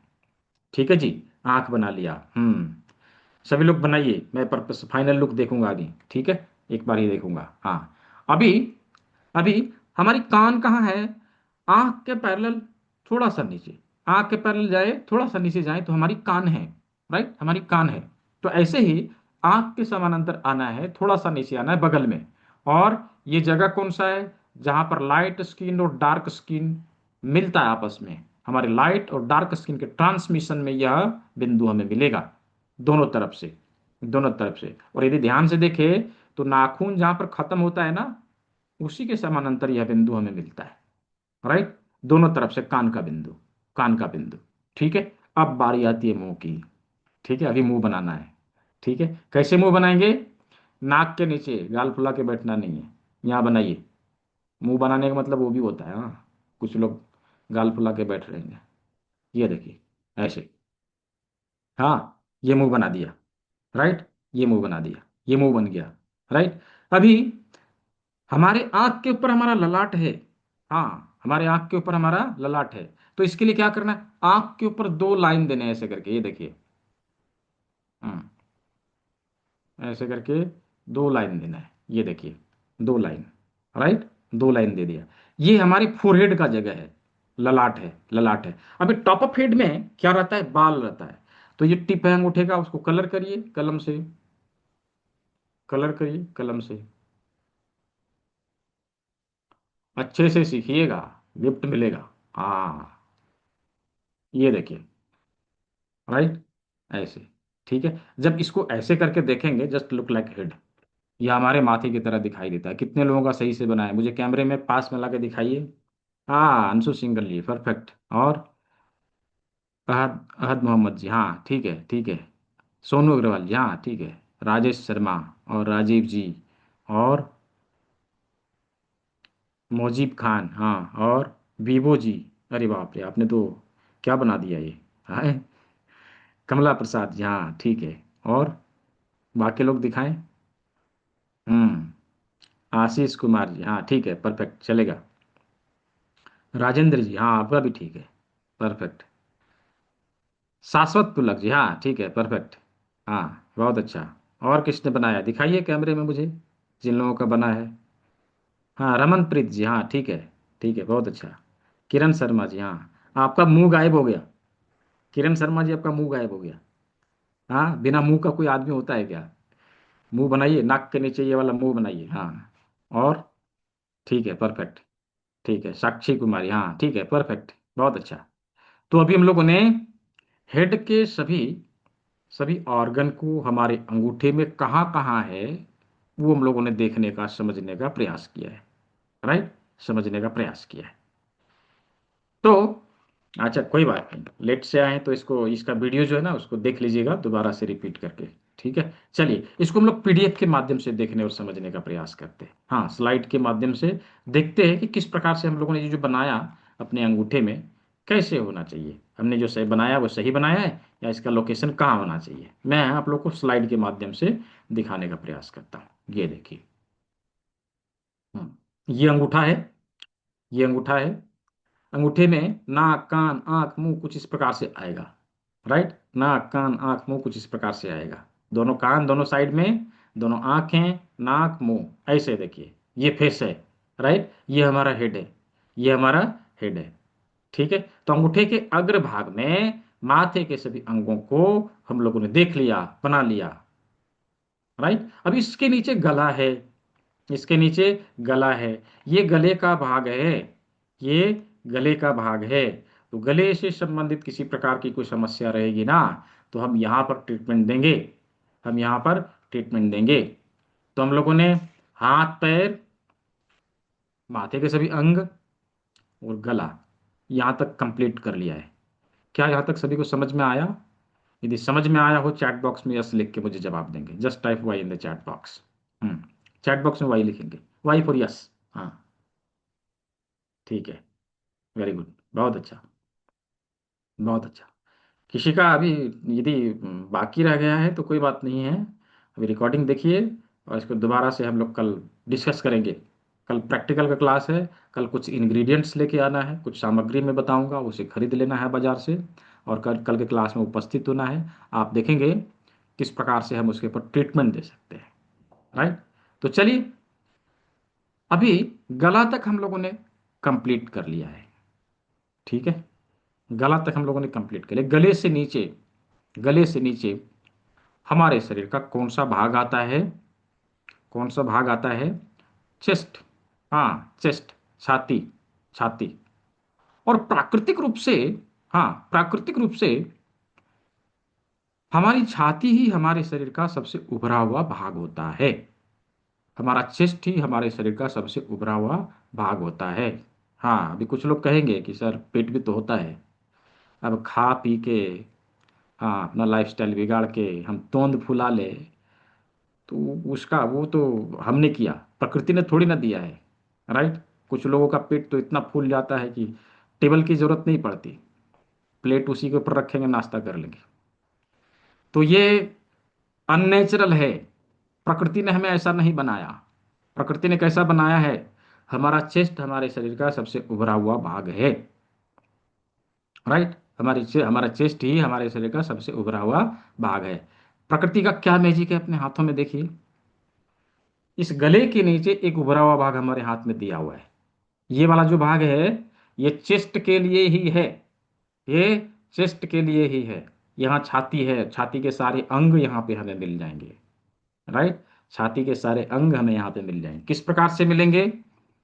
S2: ठीक है जी। आंख बना लिया, सभी लोग बनाइए, मैं पर फाइनल लुक देखूंगा अभी, ठीक है, एक बार ही देखूंगा, हाँ। अभी अभी हमारी कान कहाँ है? आंख के पैरेलल, थोड़ा सा नीचे, आंख के पैरेलल जाए, थोड़ा सा नीचे जाए तो हमारी कान है, राइट, हमारी कान है। तो ऐसे ही आंख के समानांतर आना है, थोड़ा सा नीचे आना है बगल में। और ये जगह कौन सा है? जहां पर लाइट स्किन और डार्क स्किन मिलता है आपस में, हमारे लाइट और डार्क स्किन के ट्रांसमिशन में यह बिंदु हमें मिलेगा, दोनों तरफ से, दोनों तरफ से। और यदि ध्यान से देखें तो नाखून जहां पर खत्म होता है ना, उसी के समानांतर यह बिंदु हमें मिलता है, राइट, दोनों तरफ से कान का बिंदु, कान का बिंदु, ठीक है। अब बारी आती है मुंह की, ठीक है, अभी मुंह बनाना है, ठीक है। कैसे मुंह बनाएंगे? नाक के नीचे गाल फुला के बैठना नहीं है, यहाँ बनाइए। मुंह बनाने का मतलब वो भी होता है, हाँ, कुछ लोग गाल फुला के बैठ रहे हैं, ये देखिए, ऐसे, हाँ, ये मुंह बना दिया, राइट, ये मुंह बना दिया, ये मुंह बन गया, राइट। अभी हमारे आंख के ऊपर हमारा ललाट है, हाँ, हमारे आंख के ऊपर हमारा ललाट है। तो इसके लिए क्या करना है? आंख के ऊपर दो लाइन देने हैं ऐसे करके, ये देखिए, हम्म, ऐसे करके दो लाइन देना है, ये देखिए, दो लाइन, राइट, दो लाइन दे दिया। ये हमारी फोरहेड का जगह है, ललाट है, ललाट है। अभी टॉप ऑफ हेड में क्या रहता है? बाल रहता है। तो ये टिप है अंगूठे का, उसको कलर करिए कलम से, कलर करिए कलम से, अच्छे से सीखिएगा, गिफ्ट मिलेगा, हाँ, ये देखिए, राइट, ऐसे, ठीक है। जब इसको ऐसे करके देखेंगे, जस्ट लुक लाइक हेड, ये हमारे माथे की तरह दिखाई देता है। कितने लोगों का सही से बना है? मुझे कैमरे में पास में ला के दिखाइए। हाँ, अंशु सिंगल जी, परफेक्ट। और अहद अहद मोहम्मद जी, हाँ ठीक है, ठीक है। सोनू अग्रवाल जी, हाँ ठीक है। राजेश शर्मा और राजीव जी और मोजीब खान, हाँ, और वीवो जी। अरे बाप रे, आपने तो क्या बना दिया ये, हाँ। कमला प्रसाद जी, हाँ ठीक है। और बाकी लोग दिखाएं। आशीष कुमार जी, हाँ ठीक है, परफेक्ट, चलेगा। राजेंद्र जी, हाँ आपका भी ठीक है, परफेक्ट। शाश्वत पुलक जी, हाँ ठीक है, परफेक्ट, हाँ, बहुत अच्छा। और किसने बनाया? दिखाइए कैमरे में मुझे, जिन लोगों का बना है। हाँ, रमनप्रीत जी, हाँ ठीक है, ठीक है, बहुत अच्छा। किरण शर्मा जी, हाँ, आपका मुंह गायब हो गया। किरण शर्मा जी, आपका मुंह गायब हो गया। हाँ, बिना मुंह का कोई आदमी होता है क्या? मुंह बनाइए, नाक के नीचे ये वाला मुंह बनाइए, हाँ। और ठीक है, परफेक्ट, ठीक है। साक्षी कुमारी, हाँ ठीक है, परफेक्ट, बहुत अच्छा। तो अभी हम लोगों ने हेड के सभी सभी ऑर्गन को हमारे अंगूठे में कहाँ कहाँ है, वो हम लोगों ने देखने का, समझने का प्रयास किया है। राइट, समझने का प्रयास किया है। तो अच्छा कोई बात नहीं, लेट से आए तो इसको, इसका वीडियो जो है ना उसको देख लीजिएगा दोबारा से रिपीट करके। ठीक है, चलिए इसको हम लोग पीडीएफ के माध्यम से देखने और समझने का प्रयास करते हैं। हाँ, स्लाइड के माध्यम से देखते हैं कि किस प्रकार से हम लोगों ने ये जो बनाया अपने अंगूठे में कैसे होना चाहिए, हमने जो सही बनाया वो सही बनाया है या इसका लोकेशन कहाँ होना चाहिए। मैं आप लोग को स्लाइड के माध्यम से दिखाने का प्रयास करता हूँ। ये देखिए, ये अंगूठा है, ये अंगूठा है। अंगूठे में नाक कान आंख मुंह कुछ इस प्रकार से आएगा। राइट, नाक कान आंख मुंह कुछ इस प्रकार से आएगा। दोनों कान दोनों साइड में, दोनों आंखें नाक मुंह ऐसे देखिए, ये फेस है। राइट, ये हमारा हेड है, ये हमारा हेड है। ठीक है, तो अंगूठे के अग्र भाग में माथे के सभी अंगों को हम लोगों ने देख लिया, बना लिया। राइट, अब इसके नीचे गला है, इसके नीचे गला है, ये गले का भाग है, ये गले का भाग है। तो गले से संबंधित किसी प्रकार की कोई समस्या रहेगी ना, तो हम यहाँ पर ट्रीटमेंट देंगे, हम यहाँ पर ट्रीटमेंट देंगे। तो हम लोगों ने हाथ पैर, माथे के सभी अंग और गला यहाँ तक कंप्लीट कर लिया है। क्या यहाँ तक सभी को समझ में आया? यदि समझ में आया हो चैट बॉक्स में यस लिख के मुझे जवाब देंगे। Just type Y in the chat box. Chat box में वाई लिखेंगे, वाई फॉर यस। हाँ, ठीक है, वेरी गुड, बहुत अच्छा, बहुत अच्छा। किसी का अभी यदि बाकी रह गया है तो कोई बात नहीं है, अभी रिकॉर्डिंग देखिए और इसको दोबारा से हम लोग कल डिस्कस करेंगे। कल प्रैक्टिकल का क्लास है, कल कुछ इंग्रेडिएंट्स लेके आना है, कुछ सामग्री मैं बताऊंगा उसे खरीद लेना है बाजार से, और कल कल के क्लास में उपस्थित होना है। आप देखेंगे किस प्रकार से हम उसके ऊपर ट्रीटमेंट दे सकते हैं। राइट, तो चलिए, अभी गला तक हम लोगों ने कंप्लीट कर लिया है। ठीक है, गला तक हम लोगों ने कंप्लीट कर लिया। गले से नीचे, गले से नीचे हमारे शरीर का कौन सा भाग आता है? कौन सा भाग आता है? चेस्ट। हाँ, चेस्ट, छाती, छाती। और प्राकृतिक रूप से, हाँ प्राकृतिक रूप से हमारी छाती ही हमारे शरीर का सबसे उभरा हुआ भाग होता है। हमारा चेस्ट ही हमारे शरीर का सबसे उभरा हुआ भाग होता है। हाँ, अभी कुछ लोग कहेंगे कि सर पेट भी तो होता है। अब खा पी के, हाँ अपना लाइफस्टाइल बिगाड़ के हम तोंद फुला ले, तो उसका वो तो हमने किया, प्रकृति ने थोड़ी ना दिया है। राइट, कुछ लोगों का पेट तो इतना फूल जाता है कि टेबल की जरूरत नहीं पड़ती, प्लेट उसी के ऊपर रखेंगे नाश्ता कर लेंगे। तो ये अननेचुरल है, प्रकृति ने हमें ऐसा नहीं बनाया। प्रकृति ने कैसा बनाया है? हमारा चेस्ट हमारे शरीर का सबसे उभरा हुआ भाग है। राइट, हमारा चेस्ट ही हमारे शरीर का सबसे उभरा हुआ भाग है। प्रकृति का क्या मैजिक है, अपने हाथों में देखिए। इस गले के नीचे एक उभरा हुआ भाग हमारे हाथ में दिया हुआ है। ये वाला जो भाग है ये चेस्ट के लिए ही है, ये चेस्ट के लिए ही है। यहाँ छाती है, छाती के सारे अंग यहाँ पे हमें मिल जाएंगे। राइट, छाती के सारे अंग हमें यहाँ पे मिल जाएंगे। किस प्रकार से मिलेंगे?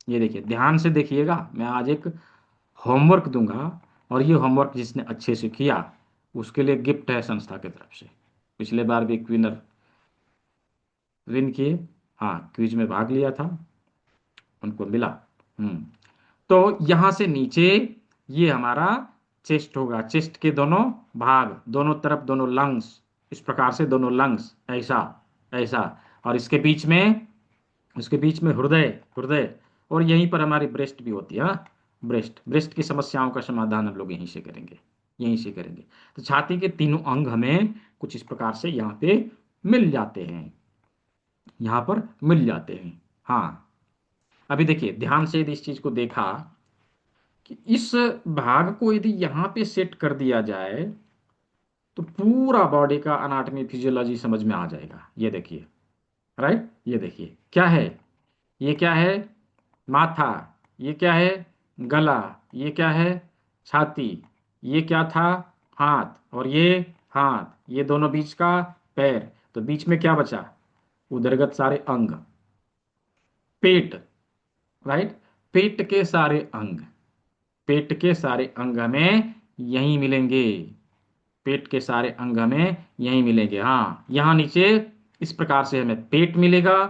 S2: ये देखिए, ध्यान से देखिएगा, मैं आज एक होमवर्क दूंगा, और ये होमवर्क जिसने अच्छे से किया उसके लिए गिफ्ट है संस्था की तरफ से। पिछले बार भी एक विनर विन किए, हाँ क्विज में भाग लिया था, उनको मिला। हम्म तो यहां से नीचे ये हमारा चेस्ट होगा, चेस्ट के दोनों भाग, दोनों तरफ दोनों लंग्स, इस प्रकार से दोनों लंग्स ऐसा, ऐसा। और इसके बीच में, इसके बीच में हृदय, हृदय। और यहीं पर हमारी ब्रेस्ट भी होती है। हाँ, ब्रेस्ट, ब्रेस्ट की समस्याओं का समाधान हम लोग यहीं से करेंगे, यहीं से करेंगे। तो छाती के तीनों अंग हमें कुछ इस प्रकार से यहाँ पे मिल जाते हैं, यहाँ पर मिल जाते हैं। हाँ, अभी देखिए ध्यान से यदि इस चीज को देखा कि इस भाग को यदि यहाँ पे सेट कर दिया जाए तो पूरा बॉडी का अनाटमी फिजियोलॉजी समझ में आ जाएगा। ये देखिए, राइट, ये देखिए क्या है, ये क्या है? माथा, ये क्या है? गला, ये क्या है? छाती, ये क्या था? हाथ, और ये हाथ, ये दोनों बीच का पैर, तो बीच में क्या बचा? उदरगत सारे अंग। पेट, राइट, पेट के सारे अंग, पेट के सारे अंग हमें यहीं मिलेंगे, पेट के सारे अंग हमें यहीं मिलेंगे। हाँ, यहाँ नीचे इस प्रकार से हमें पेट मिलेगा,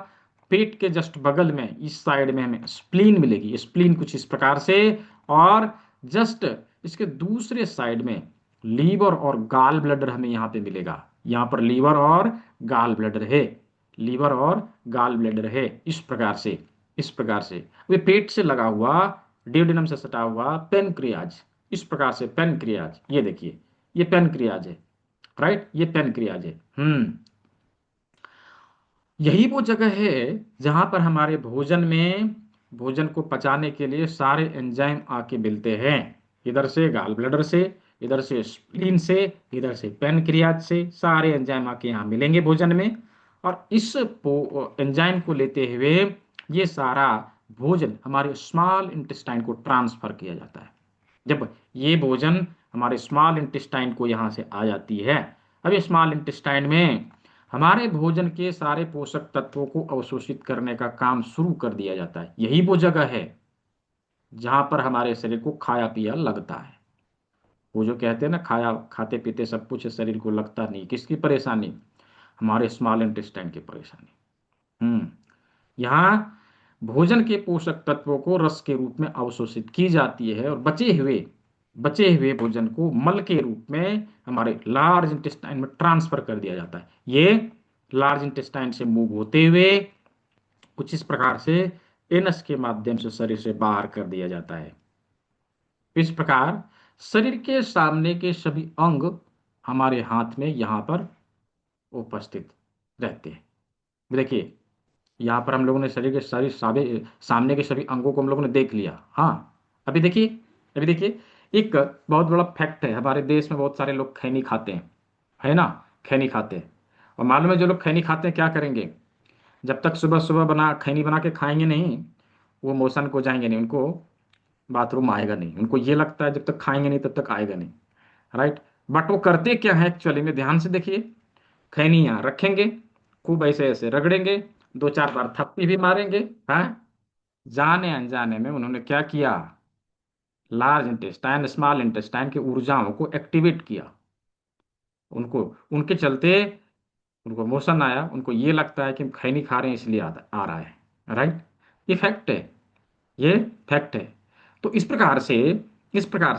S2: पेट के जस्ट बगल में इस साइड में हमें स्प्लीन मिलेगी, स्प्लीन कुछ इस प्रकार से। और जस्ट इसके दूसरे साइड में लीवर और गाल ब्लडर हमें यहाँ पे मिलेगा। यहाँ पर लीवर और गाल ब्लडर है, लीवर और गाल ब्लडर है, इस प्रकार से, इस प्रकार से। वे पेट से लगा हुआ, डियोडिनम से सटा हुआ पेनक्रियाज, इस प्रकार से पेनक्रियाज, ये देखिए, ये पेनक्रियाज है, राइट, ये पेनक्रियाज है। यही वो जगह है जहां पर हमारे भोजन में, भोजन को पचाने के लिए सारे एंजाइम आके मिलते हैं। इधर से गाल ब्लडर से, इधर से स्प्लीन से, इधर से पैनक्रियाज से, सारे एंजाइम आके यहाँ मिलेंगे भोजन में। और इस एंजाइम को लेते हुए ये सारा भोजन हमारे स्मॉल इंटेस्टाइन को ट्रांसफर किया जाता है। जब ये भोजन हमारे स्मॉल इंटेस्टाइन को यहाँ से आ जाती है, अब ये स्मॉल इंटेस्टाइन में हमारे भोजन के सारे पोषक तत्वों को अवशोषित करने का काम शुरू कर दिया जाता है। यही वो जगह है जहां पर हमारे शरीर को खाया पिया लगता है। वो जो कहते हैं ना, खाया खाते पीते सब कुछ है, शरीर को लगता नहीं, किसकी परेशानी? हमारे स्मॉल इंटेस्टाइन की परेशानी। यहाँ भोजन के पोषक तत्वों को रस के रूप में अवशोषित की जाती है और बचे हुए भोजन को मल के रूप में हमारे लार्ज इंटेस्टाइन में ट्रांसफर कर दिया जाता है। ये लार्ज इंटेस्टाइन से मूव होते हुए कुछ इस प्रकार से एनस के माध्यम से शरीर से बाहर कर दिया जाता है। इस प्रकार शरीर के सामने के सभी अंग हमारे हाथ में यहाँ पर उपस्थित रहते हैं। देखिए, यहाँ पर हम लोगों ने शरीर के सारी सामने के सभी अंगों को हम लोगों ने देख लिया। हाँ, अभी देखिए, अभी देखिए, एक बहुत बड़ा फैक्ट है, हमारे देश में बहुत सारे लोग खैनी खाते हैं, है ना, खैनी खाते हैं। और मालूम है, जो लोग खैनी खाते हैं क्या करेंगे? जब तक सुबह सुबह खैनी बना के खाएंगे नहीं, वो मोशन को जाएंगे नहीं, उनको बाथरूम आएगा नहीं। उनको ये लगता है जब तक खाएंगे नहीं तब तक आएगा नहीं, राइट। बट वो करते क्या है एक्चुअली में, ध्यान से देखिए, खैनी यहाँ रखेंगे, खूब ऐसे ऐसे रगड़ेंगे, दो चार बार थप्पी भी मारेंगे। हाँ, जाने अनजाने में उन्होंने क्या किया, लार्ज इंटेस्टाइन स्मॉल इंटेस्टाइन की ऊर्जाओं को एक्टिवेट किया। उनको, उनके चलते उनको मोशन आया, उनको ये लगता है कि हम खैनी खा रहे हैं इसलिए आ रहा है, राइट। ये फैक्ट है, ये फैक्ट है। तो इस प्रकार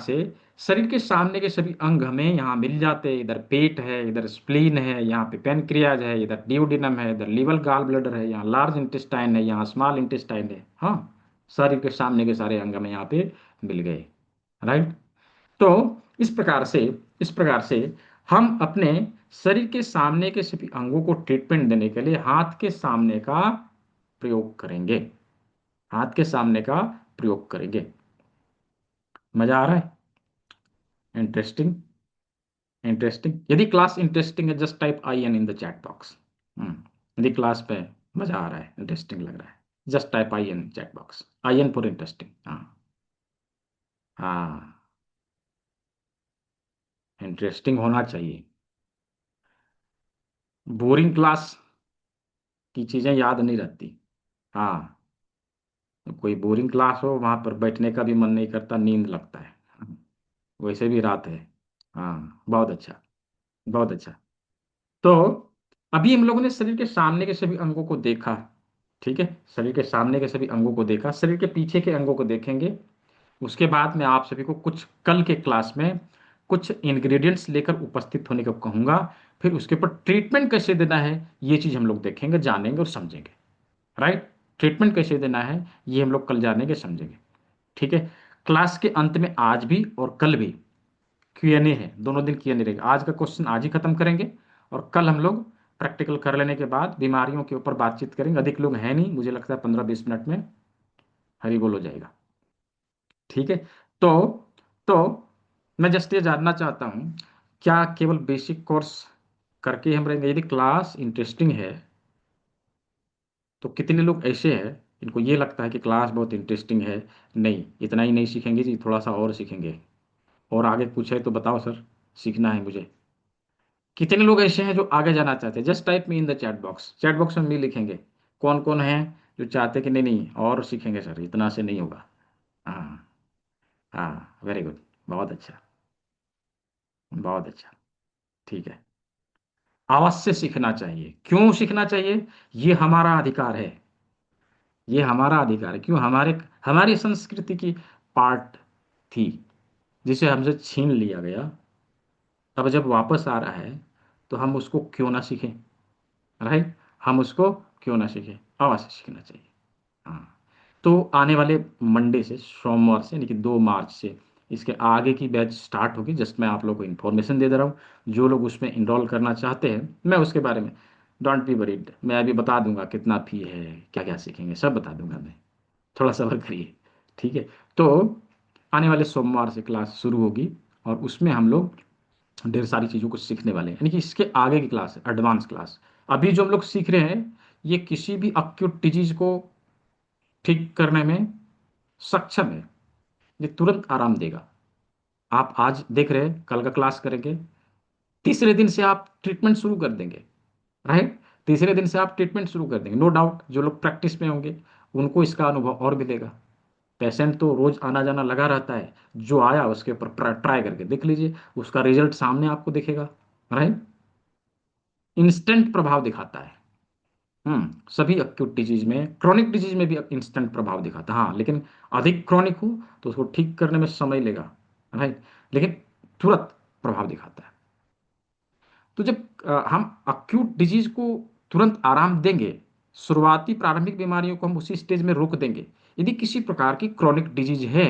S2: से शरीर के सामने के सभी अंग हमें यहाँ मिल जाते हैं। इधर पेट है, इधर स्प्लीन है, यहाँ पे पेनक्रियाज है, इधर डिओडिनम है, इधर लीवर गाल ब्लडर है, यहाँ लार्ज इंटेस्टाइन है, यहाँ स्मॉल इंटेस्टाइन है। हाँ, शरीर के सामने के सारे अंग हमें यहाँ पे मिल गए, राइट। तो इस प्रकार से हम अपने शरीर के सामने के सभी अंगों को ट्रीटमेंट देने के लिए हाथ के सामने का प्रयोग करेंगे, हाथ के सामने का प्रयोग करेंगे। मजा आ रहा है? Interesting, interesting. यदि क्लास इंटरेस्टिंग है, just type I N in the chat box. यदि क्लास पे मजा आ रहा है, इंटरेस्टिंग लग रहा है, just type I N chat box, I N for interesting. हाँ, हाँ, इंटरेस्टिंग होना चाहिए। बोरिंग क्लास की चीजें याद नहीं रहती। हाँ, कोई बोरिंग क्लास हो वहां पर बैठने का भी मन नहीं करता, नींद लगता है। वैसे भी रात है। हाँ, बहुत अच्छा, बहुत अच्छा। तो अभी हम लोगों ने शरीर के सामने के सभी अंगों को देखा, ठीक है, शरीर के सामने के सभी अंगों को देखा, शरीर के पीछे के अंगों को देखेंगे। उसके बाद मैं आप सभी को कुछ कल के क्लास में कुछ इंग्रेडिएंट्स लेकर उपस्थित होने को कहूंगा। फिर उसके ऊपर ट्रीटमेंट कैसे देना है ये चीज हम लोग देखेंगे, जानेंगे और समझेंगे, राइट। ट्रीटमेंट कैसे देना है ये हम लोग कल जानेंगे, समझेंगे, ठीक है। क्लास के अंत में आज भी और कल भी क्यूएनए है, दोनों दिन क्यूएनए रहेगा। आज का क्वेश्चन आज ही खत्म करेंगे और कल हम लोग प्रैक्टिकल कर लेने के बाद बीमारियों के ऊपर बातचीत करेंगे। अधिक लोग हैं नहीं, मुझे लगता है 15-20 मिनट में हरी बोल हो जाएगा, ठीक है। तो तो मैं जस्ट ये जानना चाहता हूँ, क्या केवल बेसिक कोर्स करके हम रहेंगे? यदि क्लास इंटरेस्टिंग है तो कितने लोग ऐसे हैं इनको ये लगता है कि क्लास बहुत इंटरेस्टिंग है, नहीं इतना ही नहीं सीखेंगे जी, थोड़ा सा और सीखेंगे, और आगे कुछ है तो बताओ सर, सीखना है मुझे। कितने लोग ऐसे हैं जो आगे जाना चाहते हैं? Just type me in the chat box, chat box में भी लिखेंगे कौन कौन है जो चाहते हैं कि नहीं नहीं और सीखेंगे सर, इतना से नहीं होगा। हाँ, हाँ, वेरी गुड, बहुत अच्छा, बहुत अच्छा, ठीक है। अवश्य सीखना चाहिए। क्यों सीखना चाहिए? ये हमारा अधिकार है, ये हमारा अधिकार है, क्यों? हमारे हमारी संस्कृति की पार्ट थी, जिसे हमसे छीन लिया गया। अब जब वापस आ रहा है तो हम उसको क्यों ना सीखें? राइट, हम उसको क्यों ना सीखें? अवश्य सीखना चाहिए। हाँ, तो आने वाले मंडे से, सोमवार से, यानी कि 2 मार्च से इसके आगे की बैच स्टार्ट होगी। जस्ट मैं आप लोगों को इन्फॉर्मेशन दे दे रहा हूँ। जो लोग उसमें इनरोल करना चाहते हैं, मैं उसके बारे में, डोंट बी वरीड, मैं अभी बता दूंगा कितना फी है, क्या क्या सीखेंगे, सब बता दूंगा मैं। थोड़ा सब्र करिए, ठीक है? तो आने वाले सोमवार से क्लास शुरू होगी, और उसमें हम लोग ढेर सारी चीज़ों को सीखने वाले हैं, यानी कि इसके आगे की क्लास है एडवांस क्लास। अभी जो हम लोग सीख रहे हैं, ये किसी भी अक्यूट डिजीज को ठीक करने में सक्षम है। ये तुरंत आराम देगा। आप आज देख रहे हैं, कल का क्लास करेंगे, तीसरे दिन से आप ट्रीटमेंट शुरू कर देंगे। राइट, तीसरे दिन से आप ट्रीटमेंट शुरू कर देंगे, नो डाउट। जो लोग प्रैक्टिस में होंगे उनको इसका अनुभव और मिलेगा। पेशेंट तो रोज आना जाना लगा रहता है, जो आया उसके ऊपर ट्राई करके देख लीजिए, उसका रिजल्ट सामने आपको दिखेगा। राइट, इंस्टेंट प्रभाव दिखाता है। सभी एक्यूट डिजीज में, क्रॉनिक डिजीज में भी इंस्टेंट प्रभाव दिखाता है। हाँ, लेकिन अधिक क्रॉनिक हो तो उसको ठीक करने में समय लेगा। राइट, लेकिन तुरंत प्रभाव दिखाता है। तो जब हम एक्यूट डिजीज को तुरंत आराम देंगे, शुरुआती प्रारंभिक बीमारियों को हम उसी स्टेज में रोक देंगे। यदि किसी प्रकार की क्रॉनिक डिजीज है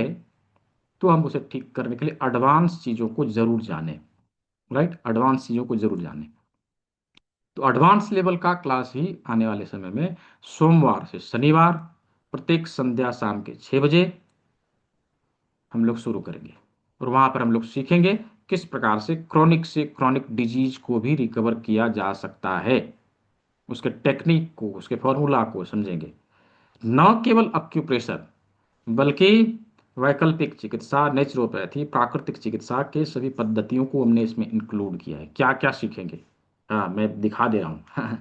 S2: तो हम उसे ठीक करने के लिए एडवांस चीजों को जरूर जानें। राइट, एडवांस चीजों को जरूर जानें। तो एडवांस लेवल का क्लास ही आने वाले समय में सोमवार से शनिवार प्रत्येक संध्या शाम के 6 बजे हम लोग शुरू करेंगे। और वहां पर हम लोग सीखेंगे किस प्रकार से क्रॉनिक डिजीज को भी रिकवर किया जा सकता है। उसके टेक्निक को, उसके फॉर्मूला को समझेंगे। न केवल अक्यूप्रेशर, बल्कि वैकल्पिक चिकित्सा, नेचुरोपैथी, प्राकृतिक चिकित्सा के सभी पद्धतियों को हमने इसमें इंक्लूड किया है। क्या क्या सीखेंगे, हाँ मैं दिखा दे रहा हूँ।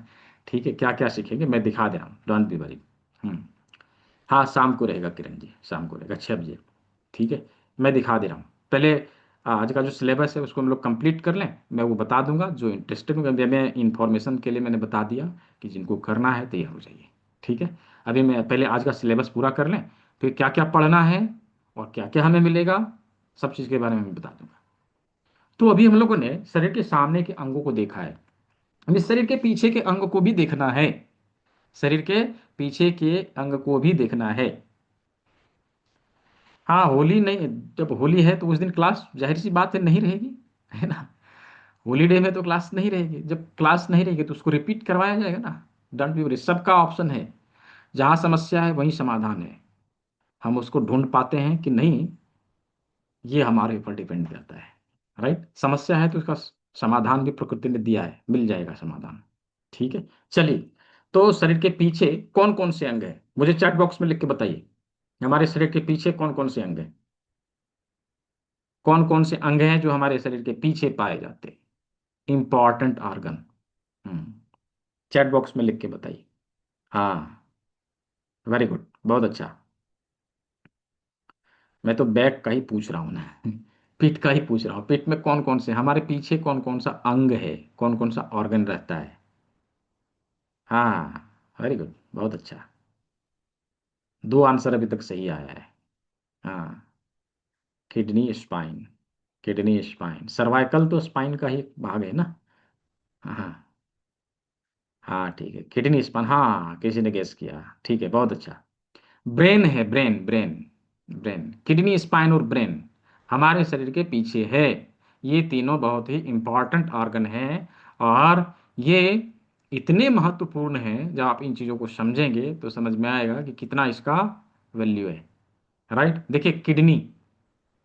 S2: ठीक है, क्या क्या सीखेंगे मैं दिखा दे रहा हूँ, डोंट बी वरी। हम्म हाँ, शाम को रहेगा किरण जी, शाम को रहेगा 6 बजे। ठीक है, मैं दिखा दे रहा हूँ। पहले आज का जो सिलेबस है उसको हम लोग कंप्लीट कर लें, मैं वो बता दूंगा। जो इंटरेस्टेड होंगे, मैं इंफॉर्मेशन के लिए मैंने बता दिया कि जिनको करना है तैयार हो जाइए। ठीक है, अभी मैं पहले आज का सिलेबस पूरा कर लें, फिर क्या क्या पढ़ना है और क्या क्या हमें मिलेगा, सब चीज़ के बारे में मैं बता दूंगा। तो अभी हम लोगों ने शरीर के सामने के अंगों को देखा है, हमें शरीर के पीछे के अंग को भी देखना है। शरीर के पीछे के अंग को भी देखना है। हाँ, होली नहीं, जब होली है तो उस दिन क्लास जाहिर सी बात है नहीं रहेगी, है ना? होली डे में तो क्लास नहीं रहेगी। जब क्लास नहीं रहेगी तो उसको रिपीट करवाया जाएगा ना। डोंट बी वरी, सबका ऑप्शन है। जहाँ समस्या है वहीं समाधान है। हम उसको ढूंढ पाते हैं कि नहीं, ये हमारे ऊपर डिपेंड करता है। राइट, समस्या है तो उसका समाधान भी प्रकृति ने दिया है, मिल जाएगा समाधान। ठीक है, चलिए। तो शरीर के पीछे कौन कौन से अंग है, मुझे चैट बॉक्स में लिख के बताइए। हमारे शरीर के पीछे कौन कौन से अंग हैं? कौन कौन से अंग हैं जो हमारे शरीर के पीछे पाए जाते हैं, इंपॉर्टेंट ऑर्गन? हम्म चैट बॉक्स में लिख के बताइए। हाँ, वेरी गुड, बहुत अच्छा। मैं तो बैक का ही पूछ रहा हूँ ना। पीठ का ही पूछ रहा हूँ। पीठ में कौन कौन से, हमारे पीछे कौन कौन सा अंग है, कौन कौन सा ऑर्गन रहता है? हाँ, वेरी गुड, बहुत अच्छा। 2 आंसर अभी तक सही आया है। हाँ, kidney spine, kidney spine, cervical तो स्पाइन का ही भाग है ना। हाँ हाँ, ठीक है, किडनी स्पाइन, हाँ किसी ने गेस किया, ठीक है, बहुत अच्छा। ब्रेन है, brain brain, brain, kidney, spine और ब्रेन हमारे शरीर के पीछे है। ये तीनों बहुत ही इंपॉर्टेंट ऑर्गन हैं, और ये इतने महत्वपूर्ण हैं। जब आप इन चीज़ों को समझेंगे तो समझ में आएगा कि कितना इसका वैल्यू है। राइट, देखिए किडनी,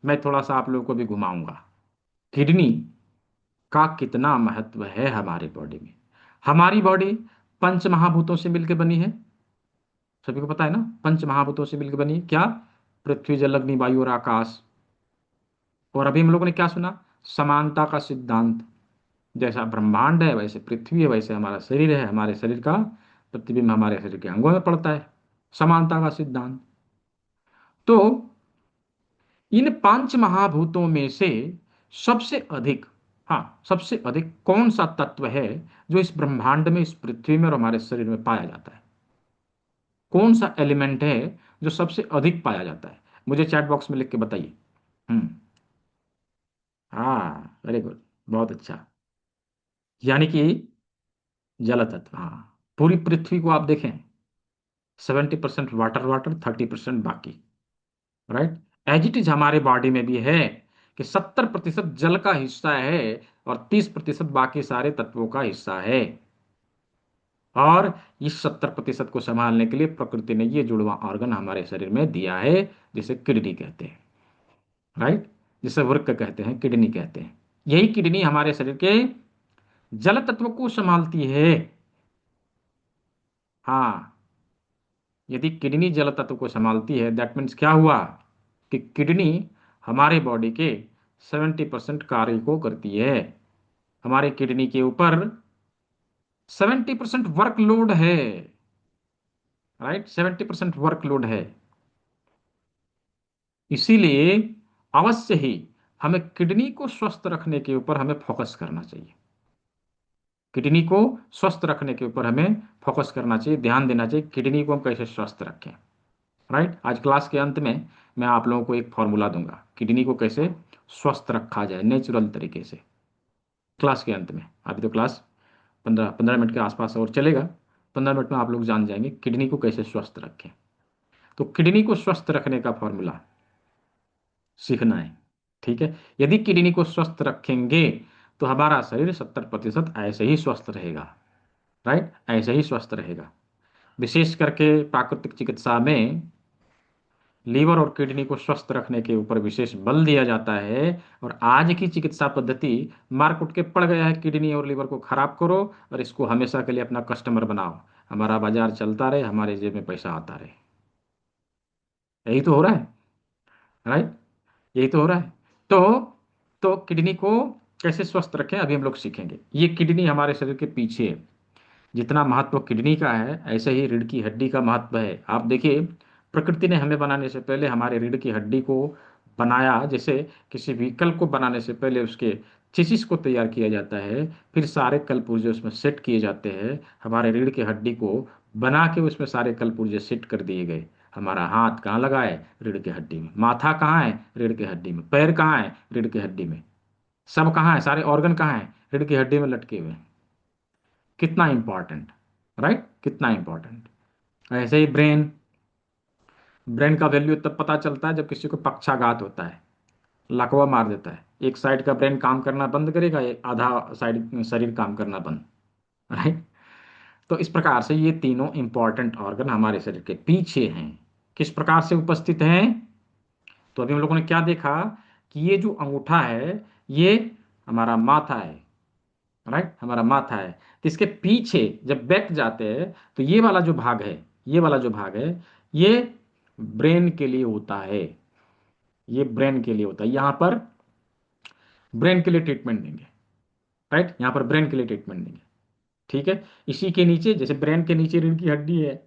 S2: मैं थोड़ा सा आप लोगों को भी घुमाऊंगा। किडनी का कितना महत्व है हमारे बॉडी में। हमारी बॉडी पंच महाभूतों से मिलकर बनी है। सभी को पता है ना, पंच महाभूतों से मिलकर बनी है। क्या? पृथ्वी, जल, अग्नि, वायु और आकाश। और अभी हम लोगों ने क्या सुना? समानता का सिद्धांत। जैसा ब्रह्मांड है वैसे पृथ्वी है, वैसे हमारा शरीर है, हमारे शरीर का प्रतिबिंब हमारे शरीर के अंगों में पड़ता है। समानता का सिद्धांत। तो इन पांच महाभूतों में से सबसे अधिक, हाँ सबसे अधिक कौन सा तत्व है जो इस ब्रह्मांड में, इस पृथ्वी में और हमारे शरीर में पाया जाता है? कौन सा एलिमेंट है जो सबसे अधिक पाया जाता है? मुझे चैट बॉक्स में लिख के बताइए। हम्म। हाँ, वेरी गुड, बहुत अच्छा। यानी कि जल तत्व, हाँ। पूरी पृथ्वी को आप देखें, 70% वाटर, वाटर 30% बाकी, राइट। एज इट इज हमारे बॉडी में भी है कि 70% जल का हिस्सा है और 30% बाकी सारे तत्वों का हिस्सा है। और इस 70% को संभालने के लिए प्रकृति ने ये जुड़वा ऑर्गन हमारे शरीर में दिया है, जिसे किडनी कहते हैं, राइट। जिसे वृक्क कहते हैं, किडनी कहते हैं। यही किडनी हमारे शरीर के जल तत्व को संभालती है। हाँ, यदि किडनी जल तत्व को संभालती है, दैट मीन्स क्या हुआ कि किडनी हमारे बॉडी के 70% कार्य को करती है। हमारे किडनी के ऊपर 70% वर्कलोड है, राइट। 70% वर्कलोड है। इसीलिए अवश्य ही हमें किडनी को स्वस्थ रखने के ऊपर हमें फोकस करना चाहिए। किडनी को स्वस्थ रखने के ऊपर हमें फोकस करना चाहिए, ध्यान देना चाहिए किडनी को हम कैसे स्वस्थ रखें, राइट। आज क्लास के अंत में मैं आप लोगों को एक फॉर्मूला दूंगा, किडनी को कैसे स्वस्थ रखा जाए नेचुरल तरीके से, क्लास के अंत में। अभी तो क्लास 15 15 मिनट के आसपास और चलेगा। 15 मिनट में आप लोग जान जाएंगे किडनी को कैसे स्वस्थ रखें। तो किडनी को स्वस्थ रखने का फॉर्मूला सीखना है, ठीक है। यदि किडनी को स्वस्थ रखेंगे तो हमारा शरीर 70% ऐसे ही स्वस्थ रहेगा, राइट, ऐसे ही स्वस्थ रहेगा। विशेष करके प्राकृतिक चिकित्सा में लीवर और किडनी को स्वस्थ रखने के ऊपर विशेष बल दिया जाता है। और आज की चिकित्सा पद्धति मार कुट के पड़ गया है, किडनी और लीवर को खराब करो और इसको हमेशा के लिए अपना कस्टमर बनाओ, हमारा बाजार चलता रहे, हमारे जेब में पैसा आता रहे। यही तो हो रहा है, राइट। यही तो हो रहा है। तो किडनी को कैसे स्वस्थ रखें अभी हम लोग सीखेंगे। ये किडनी हमारे शरीर के पीछे है। जितना महत्व किडनी का है, ऐसे ही रीढ़ की हड्डी का महत्व है। आप देखिए, प्रकृति ने हमें बनाने से पहले हमारे रीढ़ की हड्डी को बनाया। जैसे किसी व्हीकल को बनाने से पहले उसके चेसिस को तैयार किया जाता है, फिर सारे कल पुर्जे उसमें सेट किए जाते हैं। हमारे रीढ़ की हड्डी को बना के उसमें सारे कल पुर्जे सेट कर दिए गए। हमारा हाथ कहाँ लगा है? रीढ़ की हड्डी में। माथा कहाँ है? रीढ़ की हड्डी में। पैर कहाँ है? रीढ़ की हड्डी में। सब कहाँ है? सारे ऑर्गन कहाँ है? रीढ़ की हड्डी में लटके हुए हैं। कितना इंपॉर्टेंट, राइट, कितना इंपॉर्टेंट। ऐसे ही ब्रेन, ब्रेन का वैल्यू तब पता चलता है जब किसी को पक्षाघात होता है, लकवा मार देता है, एक साइड का ब्रेन काम करना बंद करेगा, एक आधा साइड शरीर काम करना बंद, राइट। तो इस प्रकार से ये तीनों इंपॉर्टेंट ऑर्गन हमारे शरीर के पीछे हैं। किस प्रकार से उपस्थित हैं? तो अभी हम लोगों ने क्या देखा कि ये जो अंगूठा है, ये हमारा माथा है, राइट, हमारा माथा है। तो इसके पीछे जब बैक जाते हैं तो ये वाला जो भाग है, ये वाला जो भाग है, ये ब्रेन के लिए होता है। ये ब्रेन के लिए होता है। यहाँ पर ब्रेन के लिए ट्रीटमेंट देंगे, राइट, यहाँ पर ब्रेन के लिए ट्रीटमेंट देंगे, ठीक है। इसी के नीचे, जैसे ब्रेन के नीचे रीढ़ की हड्डी है,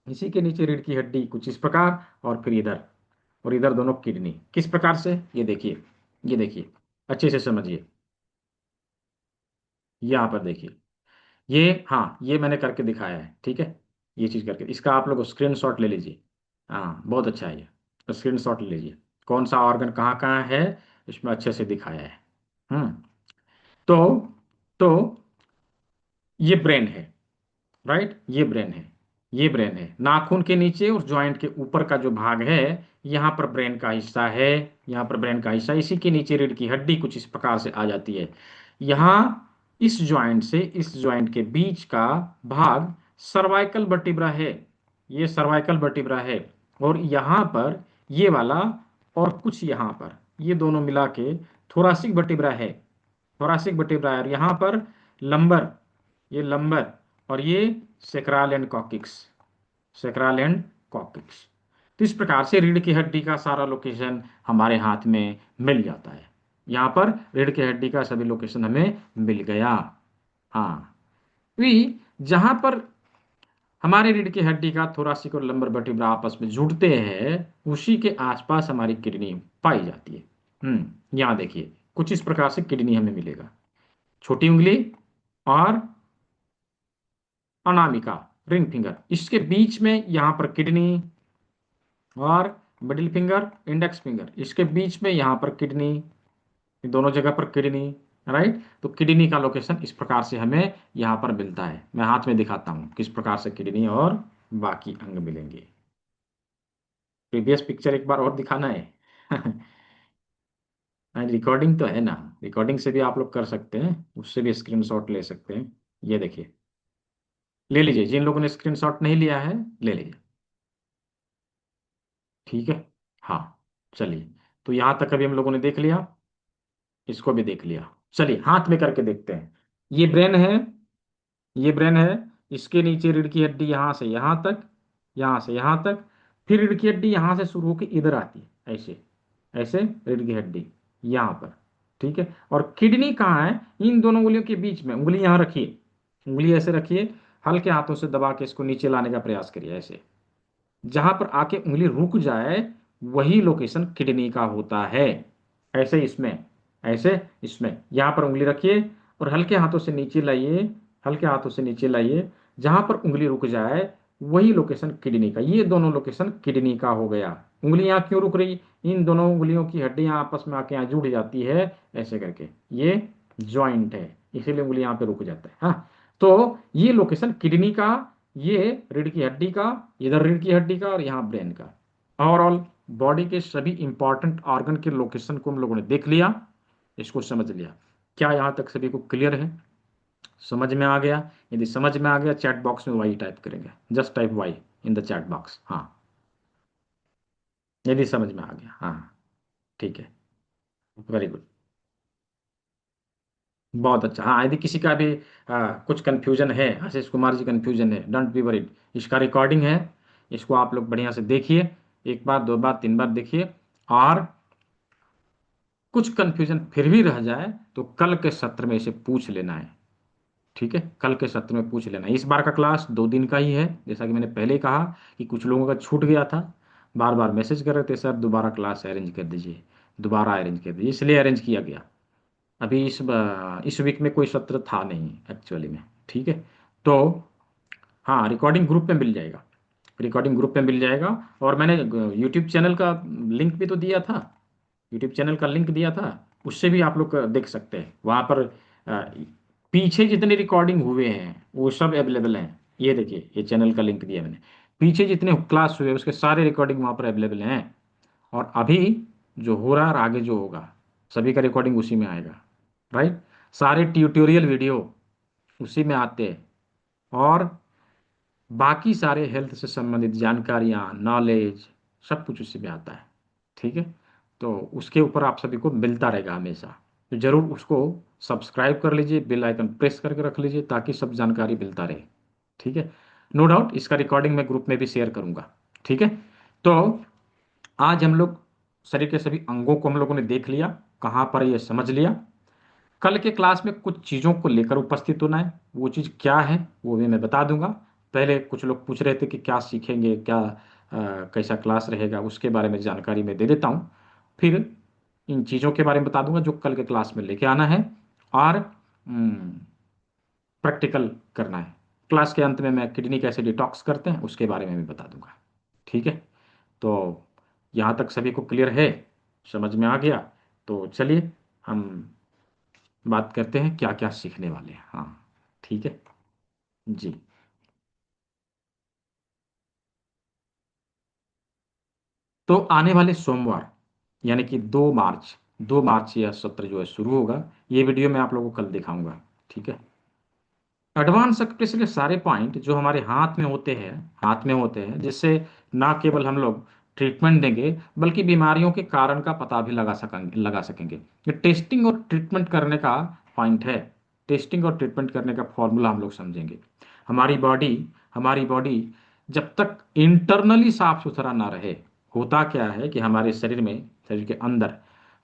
S2: इसी के नीचे रीढ़ की हड्डी कुछ इस प्रकार, और फिर इधर, और इधर दोनों किडनी। किस प्रकार से? ये देखिए, ये देखिए, अच्छे से समझिए। यहाँ पर देखिए, ये, हाँ, ये मैंने करके दिखाया है, ठीक है। ये चीज करके, इसका आप लोग स्क्रीनशॉट ले लीजिए। हाँ, बहुत अच्छा है, ये स्क्रीनशॉट ले लीजिए। कौन सा ऑर्गन कहाँ कहाँ है, इसमें अच्छे से दिखाया है। हम्म। तो तो ये ब्रेन है, राइट, ये ब्रेन है। ये ब्रेन है। नाखून के नीचे और जॉइंट के ऊपर का जो भाग है, यहाँ पर ब्रेन का हिस्सा है। यहाँ पर ब्रेन का हिस्सा, इसी के नीचे रीढ़ की हड्डी कुछ इस प्रकार से आ जाती है। यहाँ इस जॉइंट से इस जॉइंट के बीच का भाग सर्वाइकल वर्टिब्रा है। ये सर्वाइकल वर्टिब्रा है। और यहाँ पर ये वाला और कुछ यहाँ पर, ये दोनों मिला के थोरासिक वर्टिब्रा है। थोरासिक वर्टिब्रा है। और यहाँ पर लंबर, ये लंबर, और ये sacral and coccyx, sacral and coccyx. तो इस प्रकार से रीढ़ की हड्डी का सारा लोकेशन हमारे हाथ में मिल जाता है। यहाँ पर रीढ़ की हड्डी का सभी लोकेशन हमें मिल गया। हाँ, भी जहां पर हमारे रीढ़ की हड्डी का थोरासिक और लंबर वर्टिब्रा आपस में जुड़ते हैं, उसी के आसपास हमारी किडनी पाई जाती है। यहाँ देखिए, कुछ इस प्रकार से किडनी हमें मिलेगा। छोटी उंगली और अनामिका, रिंग फिंगर, इसके बीच में यहाँ पर किडनी, और मिडिल फिंगर, इंडेक्स फिंगर, इसके बीच में यहाँ पर किडनी, दोनों जगह पर किडनी, राइट। तो किडनी का लोकेशन इस प्रकार से हमें यहाँ पर मिलता है। मैं हाथ में दिखाता हूँ किस प्रकार से किडनी और बाकी अंग मिलेंगे। प्रीवियस पिक्चर एक बार और दिखाना है। रिकॉर्डिंग तो है ना, रिकॉर्डिंग से भी आप लोग कर सकते हैं, उससे भी स्क्रीनशॉट ले सकते हैं। ये देखिए, ले लीजिए, जिन लोगों ने स्क्रीनशॉट नहीं लिया है ले लीजिए, ठीक है। हाँ, चलिए, तो यहाँ तक अभी हम लोगों ने देख लिया, इसको भी देख लिया। चलिए हाथ में करके देखते हैं। ये ब्रेन है, ये ब्रेन है, इसके नीचे रीढ़ की हड्डी यहाँ से यहाँ तक, यहाँ से यहाँ तक, फिर रीढ़ की हड्डी यहाँ से शुरू होकर इधर आती है, ऐसे ऐसे रीढ़ की हड्डी यहाँ पर, ठीक है। और किडनी कहाँ है? इन दोनों उंगलियों के बीच में, उंगली यहाँ रखिए, उंगली ऐसे रखिए, हल्के हाथों से दबा के इसको नीचे लाने का प्रयास करिए, ऐसे जहां पर आके उंगली रुक जाए वही लोकेशन किडनी का होता है। ऐसे इसमें, ऐसे इसमें यहां पर उंगली रखिए और हल्के हाथों से नीचे लाइए, हल्के हाथों से नीचे लाइए, जहां पर उंगली रुक जाए वही लोकेशन किडनी का। ये दोनों लोकेशन किडनी का हो गया। उंगली यहाँ क्यों रुक रही? इन दोनों उंगलियों की हड्डियां आपस में आके यहाँ जुड़ जाती है, ऐसे करके, ये जॉइंट है, इसीलिए उंगली यहाँ पे रुक जाता है। हाँ, तो ये लोकेशन किडनी का, ये रीढ़ की हड्डी का, इधर रीढ़ की हड्डी का, और यहाँ ब्रेन का। ओवरऑल बॉडी के सभी इंपॉर्टेंट ऑर्गन के लोकेशन को हम लोगों ने देख लिया, इसको समझ लिया। क्या यहाँ तक सभी को क्लियर है? समझ में आ गया? यदि समझ में आ गया, चैट बॉक्स में वाई टाइप करेंगे, just type Y in the chat box. हाँ, यदि समझ में आ गया, हाँ, ठीक है, वेरी गुड, बहुत अच्छा। हाँ, यदि किसी का भी कुछ कंफ्यूजन है, आशीष कुमार जी कंफ्यूजन है, डोंट बी वरीड, इसका रिकॉर्डिंग है, इसको आप लोग बढ़िया से देखिए, एक बार, दो बार, तीन बार देखिए, और कुछ कंफ्यूजन फिर भी रह जाए तो कल के सत्र में इसे पूछ लेना है, ठीक है, कल के सत्र में पूछ लेना है। इस बार का क्लास 2 दिन का ही है, जैसा कि मैंने पहले ही कहा कि कुछ लोगों का छूट गया था, बार बार मैसेज कर रहे थे, सर दोबारा क्लास अरेंज कर दीजिए, दोबारा अरेंज कर दीजिए, इसलिए अरेंज किया गया। अभी इस वीक में कोई सत्र था नहीं एक्चुअली में, ठीक है। तो हाँ, रिकॉर्डिंग ग्रुप में मिल जाएगा, रिकॉर्डिंग ग्रुप में मिल जाएगा। और मैंने यूट्यूब चैनल का लिंक भी तो दिया था, यूट्यूब चैनल का लिंक दिया था, उससे भी आप लोग देख सकते हैं वहाँ पर। पीछे जितने रिकॉर्डिंग हुए हैं वो सब अवेलेबल हैं, ये देखिए, ये चैनल का लिंक दिया मैंने, पीछे जितने क्लास हुए उसके सारे रिकॉर्डिंग वहाँ पर अवेलेबल हैं। और अभी जो हो रहा है और आगे जो होगा, सभी का रिकॉर्डिंग उसी में आएगा, राइट। सारे ट्यूटोरियल वीडियो उसी में आते हैं, और बाकी सारे हेल्थ से संबंधित जानकारियाँ, नॉलेज, सब कुछ उसी में आता है, ठीक है। तो उसके ऊपर आप सभी को मिलता रहेगा हमेशा, तो जरूर उसको सब्सक्राइब कर लीजिए, बेल आइकन प्रेस करके रख लीजिए, ताकि सब जानकारी मिलता रहे, ठीक है। नो डाउट इसका रिकॉर्डिंग मैं ग्रुप में भी शेयर करूंगा, ठीक है। तो आज हम लोग शरीर के सभी अंगों को हम लोगों ने देख लिया, कहाँ पर ये समझ लिया। कल के क्लास में कुछ चीज़ों को लेकर उपस्थित होना है, वो चीज़ क्या है वो भी मैं बता दूंगा। पहले कुछ लोग पूछ रहे थे कि क्या सीखेंगे, क्या कैसा क्लास रहेगा, उसके बारे में जानकारी मैं दे देता हूँ। फिर इन चीज़ों के बारे में बता दूंगा जो कल के क्लास में लेके आना है, और प्रैक्टिकल करना है। क्लास के अंत में मैं किडनी कैसे डिटॉक्स करते हैं उसके बारे में भी बता दूंगा, ठीक है। तो यहाँ तक सभी को क्लियर है, समझ में आ गया? तो चलिए हम बात करते हैं क्या क्या सीखने वाले हैं। हाँ, ठीक है जी। तो आने वाले सोमवार, यानी कि 2 मार्च, 2 मार्च यह सत्र जो है शुरू होगा, ये वीडियो मैं आप लोगों को कल दिखाऊंगा, ठीक है। एडवांस एक्सप्रेस के सारे पॉइंट जो हमारे हाथ में होते हैं, हाथ में होते हैं, जिससे ना केवल हम लोग ट्रीटमेंट देंगे बल्कि बीमारियों के कारण का पता भी लगा सकेंगे। ये टेस्टिंग और ट्रीटमेंट करने का पॉइंट है, टेस्टिंग और ट्रीटमेंट करने का फॉर्मूला हम लोग समझेंगे। हमारी बॉडी जब तक इंटरनली साफ सुथरा ना रहे, होता क्या है कि हमारे शरीर में, शरीर के अंदर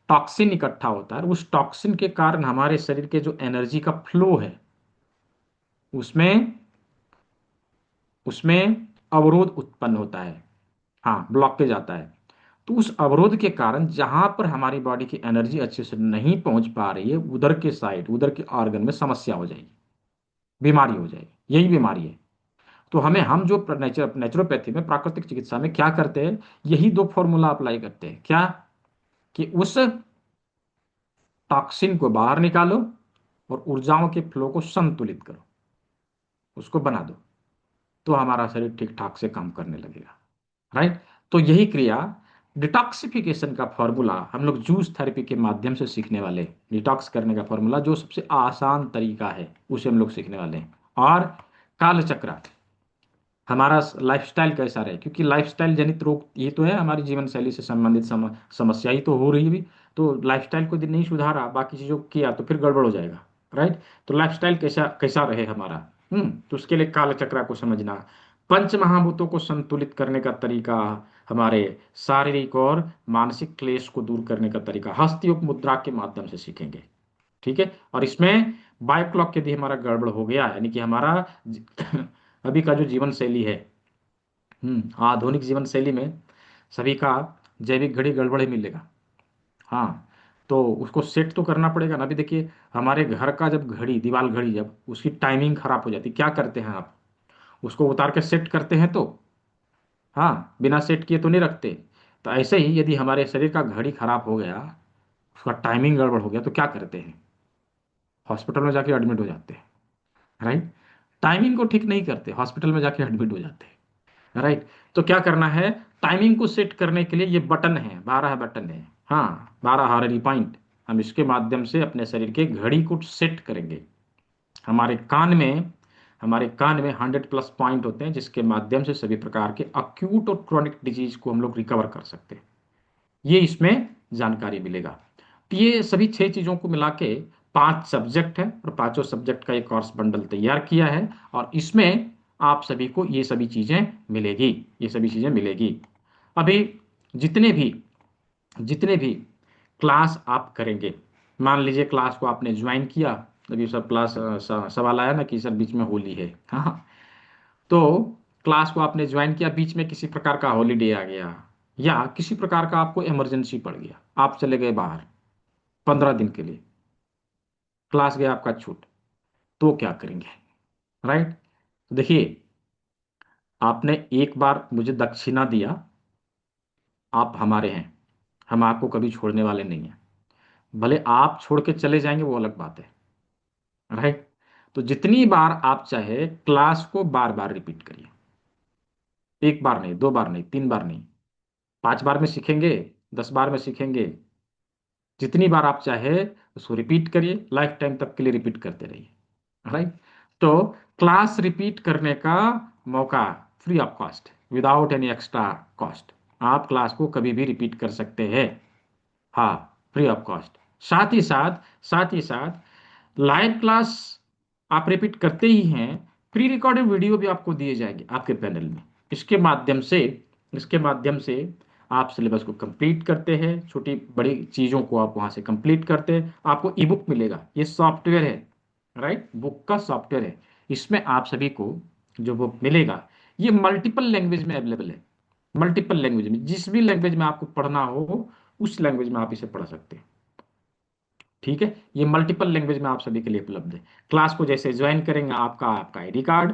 S2: टॉक्सिन इकट्ठा होता है, और उस टॉक्सिन के कारण हमारे शरीर के जो एनर्जी का फ्लो है उसमें उसमें अवरोध उत्पन्न होता है, हाँ, ब्लॉकेज आता है। तो उस अवरोध के कारण जहां पर हमारी बॉडी की एनर्जी अच्छे से नहीं पहुंच पा रही है, उधर के साइड, उधर के ऑर्गन में समस्या हो जाएगी, बीमारी हो जाएगी, यही बीमारी है। तो हम जो नेचुरोपैथी में, प्राकृतिक चिकित्सा में क्या करते हैं, यही दो फॉर्मूला अप्लाई करते हैं। क्या? कि उस टॉक्सिन को बाहर निकालो और ऊर्जाओं के फ्लो को संतुलित करो, उसको बना दो, तो हमारा शरीर ठीक ठाक से काम करने लगेगा। राइट? तो यही क्रिया, डिटॉक्सिफिकेशन का फॉर्मूला हम लोग जूस थेरेपी के माध्यम से सीखने वाले हैं। डिटॉक्स करने का फॉर्मूला जो सबसे आसान तरीका है, उसे हम लोग सीखने वाले हैं। और कालचक्र, हमारा लाइफस्टाइल कैसा रहे, क्योंकि लाइफस्टाइल जनित रोग ये तो है, हमारी जीवन शैली से संबंधित समस्या ही तो हो रही है भी। तो लाइफस्टाइल को यदि नहीं सुधारा, बाकी चीज़ों को किया, तो फिर गड़बड़ हो जाएगा। राइट? तो लाइफस्टाइल कैसा कैसा रहे हमारा। तो उसके लिए कालचक्र को समझना, पंच महाभूतों को संतुलित करने का तरीका, हमारे शारीरिक और मानसिक क्लेश को दूर करने का तरीका हस्तयोग मुद्रा के माध्यम से सीखेंगे। ठीक है? और इसमें बायो क्लॉक यदि हमारा गड़बड़ हो गया, यानी कि हमारा अभी का जो जीवन शैली है, आधुनिक जीवन शैली में सभी का जैविक घड़ी गड़बड़ ही मिलेगा। हाँ, तो उसको सेट तो करना पड़ेगा ना। अभी देखिए, हमारे घर का जब घड़ी, दीवार घड़ी, जब उसकी टाइमिंग खराब हो जाती, क्या करते हैं आप? उसको उतार के सेट करते हैं तो, हाँ, बिना सेट किए तो नहीं रखते। तो ऐसे ही यदि हमारे शरीर का घड़ी खराब हो गया, उसका टाइमिंग गड़बड़ हो गया, तो क्या करते हैं? हॉस्पिटल में जाके एडमिट हो जाते हैं। राइट? टाइमिंग को ठीक नहीं करते, हॉस्पिटल में जाके एडमिट हो जाते हैं। राइट? तो क्या करना है, टाइमिंग को सेट करने के लिए ये बटन है, 12 बटन है। हाँ, 12 हार्डी पॉइंट, हम इसके माध्यम से अपने शरीर के घड़ी को सेट करेंगे। हमारे कान में हमारे कान में 100+ पॉइंट होते हैं, जिसके माध्यम से सभी प्रकार के अक्यूट और क्रॉनिक डिजीज को हम लोग रिकवर कर सकते हैं। ये इसमें जानकारी मिलेगा। तो ये सभी 6 चीज़ों को मिला के 5 सब्जेक्ट है, और पांचों सब्जेक्ट का एक कोर्स बंडल तैयार किया है, और इसमें आप सभी को ये सभी चीज़ें मिलेगी, ये सभी चीज़ें मिलेगी। अभी जितने भी जितने भी क्लास आप करेंगे, मान लीजिए क्लास को आपने ज्वाइन किया, अभी सब क्लास सवाल आया ना कि सर बीच में होली है, हाँ, तो क्लास को आपने ज्वाइन किया, बीच में किसी प्रकार का हॉलीडे आ गया, या किसी प्रकार का आपको इमरजेंसी पड़ गया, आप चले गए बाहर 15 दिन के लिए, क्लास गया आपका छूट, तो क्या करेंगे? राइट? तो देखिए, आपने एक बार मुझे दक्षिणा दिया, आप हमारे हैं, हम आपको कभी छोड़ने वाले नहीं हैं। भले आप छोड़ के चले जाएंगे, वो अलग बात है। राइट? तो जितनी बार आप चाहे क्लास को बार बार रिपीट करिए, एक बार नहीं, 2 बार नहीं, 3 बार नहीं, 5 बार में सीखेंगे, 10 बार में सीखेंगे, जितनी बार आप चाहे उसको रिपीट करिए, लाइफ टाइम तक के लिए रिपीट करते रहिए। राइट? तो क्लास रिपीट करने का मौका free of cost, without any extra cost, आप क्लास को कभी भी रिपीट कर सकते हैं। हाँ, फ्री ऑफ कॉस्ट। साथ ही साथ लाइव क्लास आप रिपीट करते ही हैं, प्री रिकॉर्डेड वीडियो भी आपको दिए जाएंगे आपके पैनल में। इसके माध्यम से इसके माध्यम से आप सिलेबस को कंप्लीट करते हैं, छोटी बड़ी चीज़ों को आप वहाँ से कंप्लीट करते हैं, आपको ई बुक मिलेगा, ये सॉफ्टवेयर है। राइट? बुक का सॉफ्टवेयर है, इसमें आप सभी को जो बुक मिलेगा, ये मल्टीपल लैंग्वेज में अवेलेबल है। मल्टीपल लैंग्वेज में, जिस भी लैंग्वेज में आपको पढ़ना हो, उस लैंग्वेज में आप इसे पढ़ सकते हैं। ठीक है? ये मल्टीपल लैंग्वेज में आप सभी के लिए उपलब्ध है। क्लास को जैसे ज्वाइन करेंगे, आपका आपका आईडी कार्ड,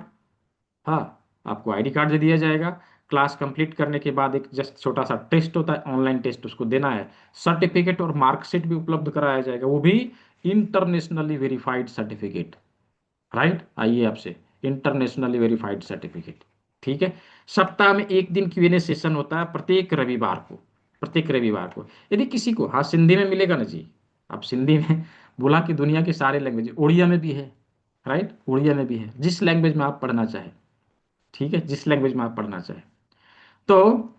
S2: हाँ, आपको आईडी कार्ड दे दिया जाएगा। क्लास कंप्लीट करने के बाद एक जस्ट छोटा सा टेस्ट होता है, ऑनलाइन टेस्ट, उसको देना है। सर्टिफिकेट और मार्कशीट भी उपलब्ध कराया जाएगा, वो भी इंटरनेशनली वेरीफाइड सर्टिफिकेट। राइट? आइए आपसे, इंटरनेशनली वेरीफाइड सर्टिफिकेट। ठीक है? सप्ताह में एक दिन Q&A सेशन होता है, प्रत्येक रविवार को। यदि किसी को, हाँ, सिंधी में मिलेगा ना जी, आप सिंधी में बोला कि दुनिया के सारे लैंग्वेज, उड़िया में भी है। राइट? उड़िया में भी है, जिस लैंग्वेज में आप पढ़ना चाहें। ठीक है? जिस लैंग्वेज में आप पढ़ना चाहें। तो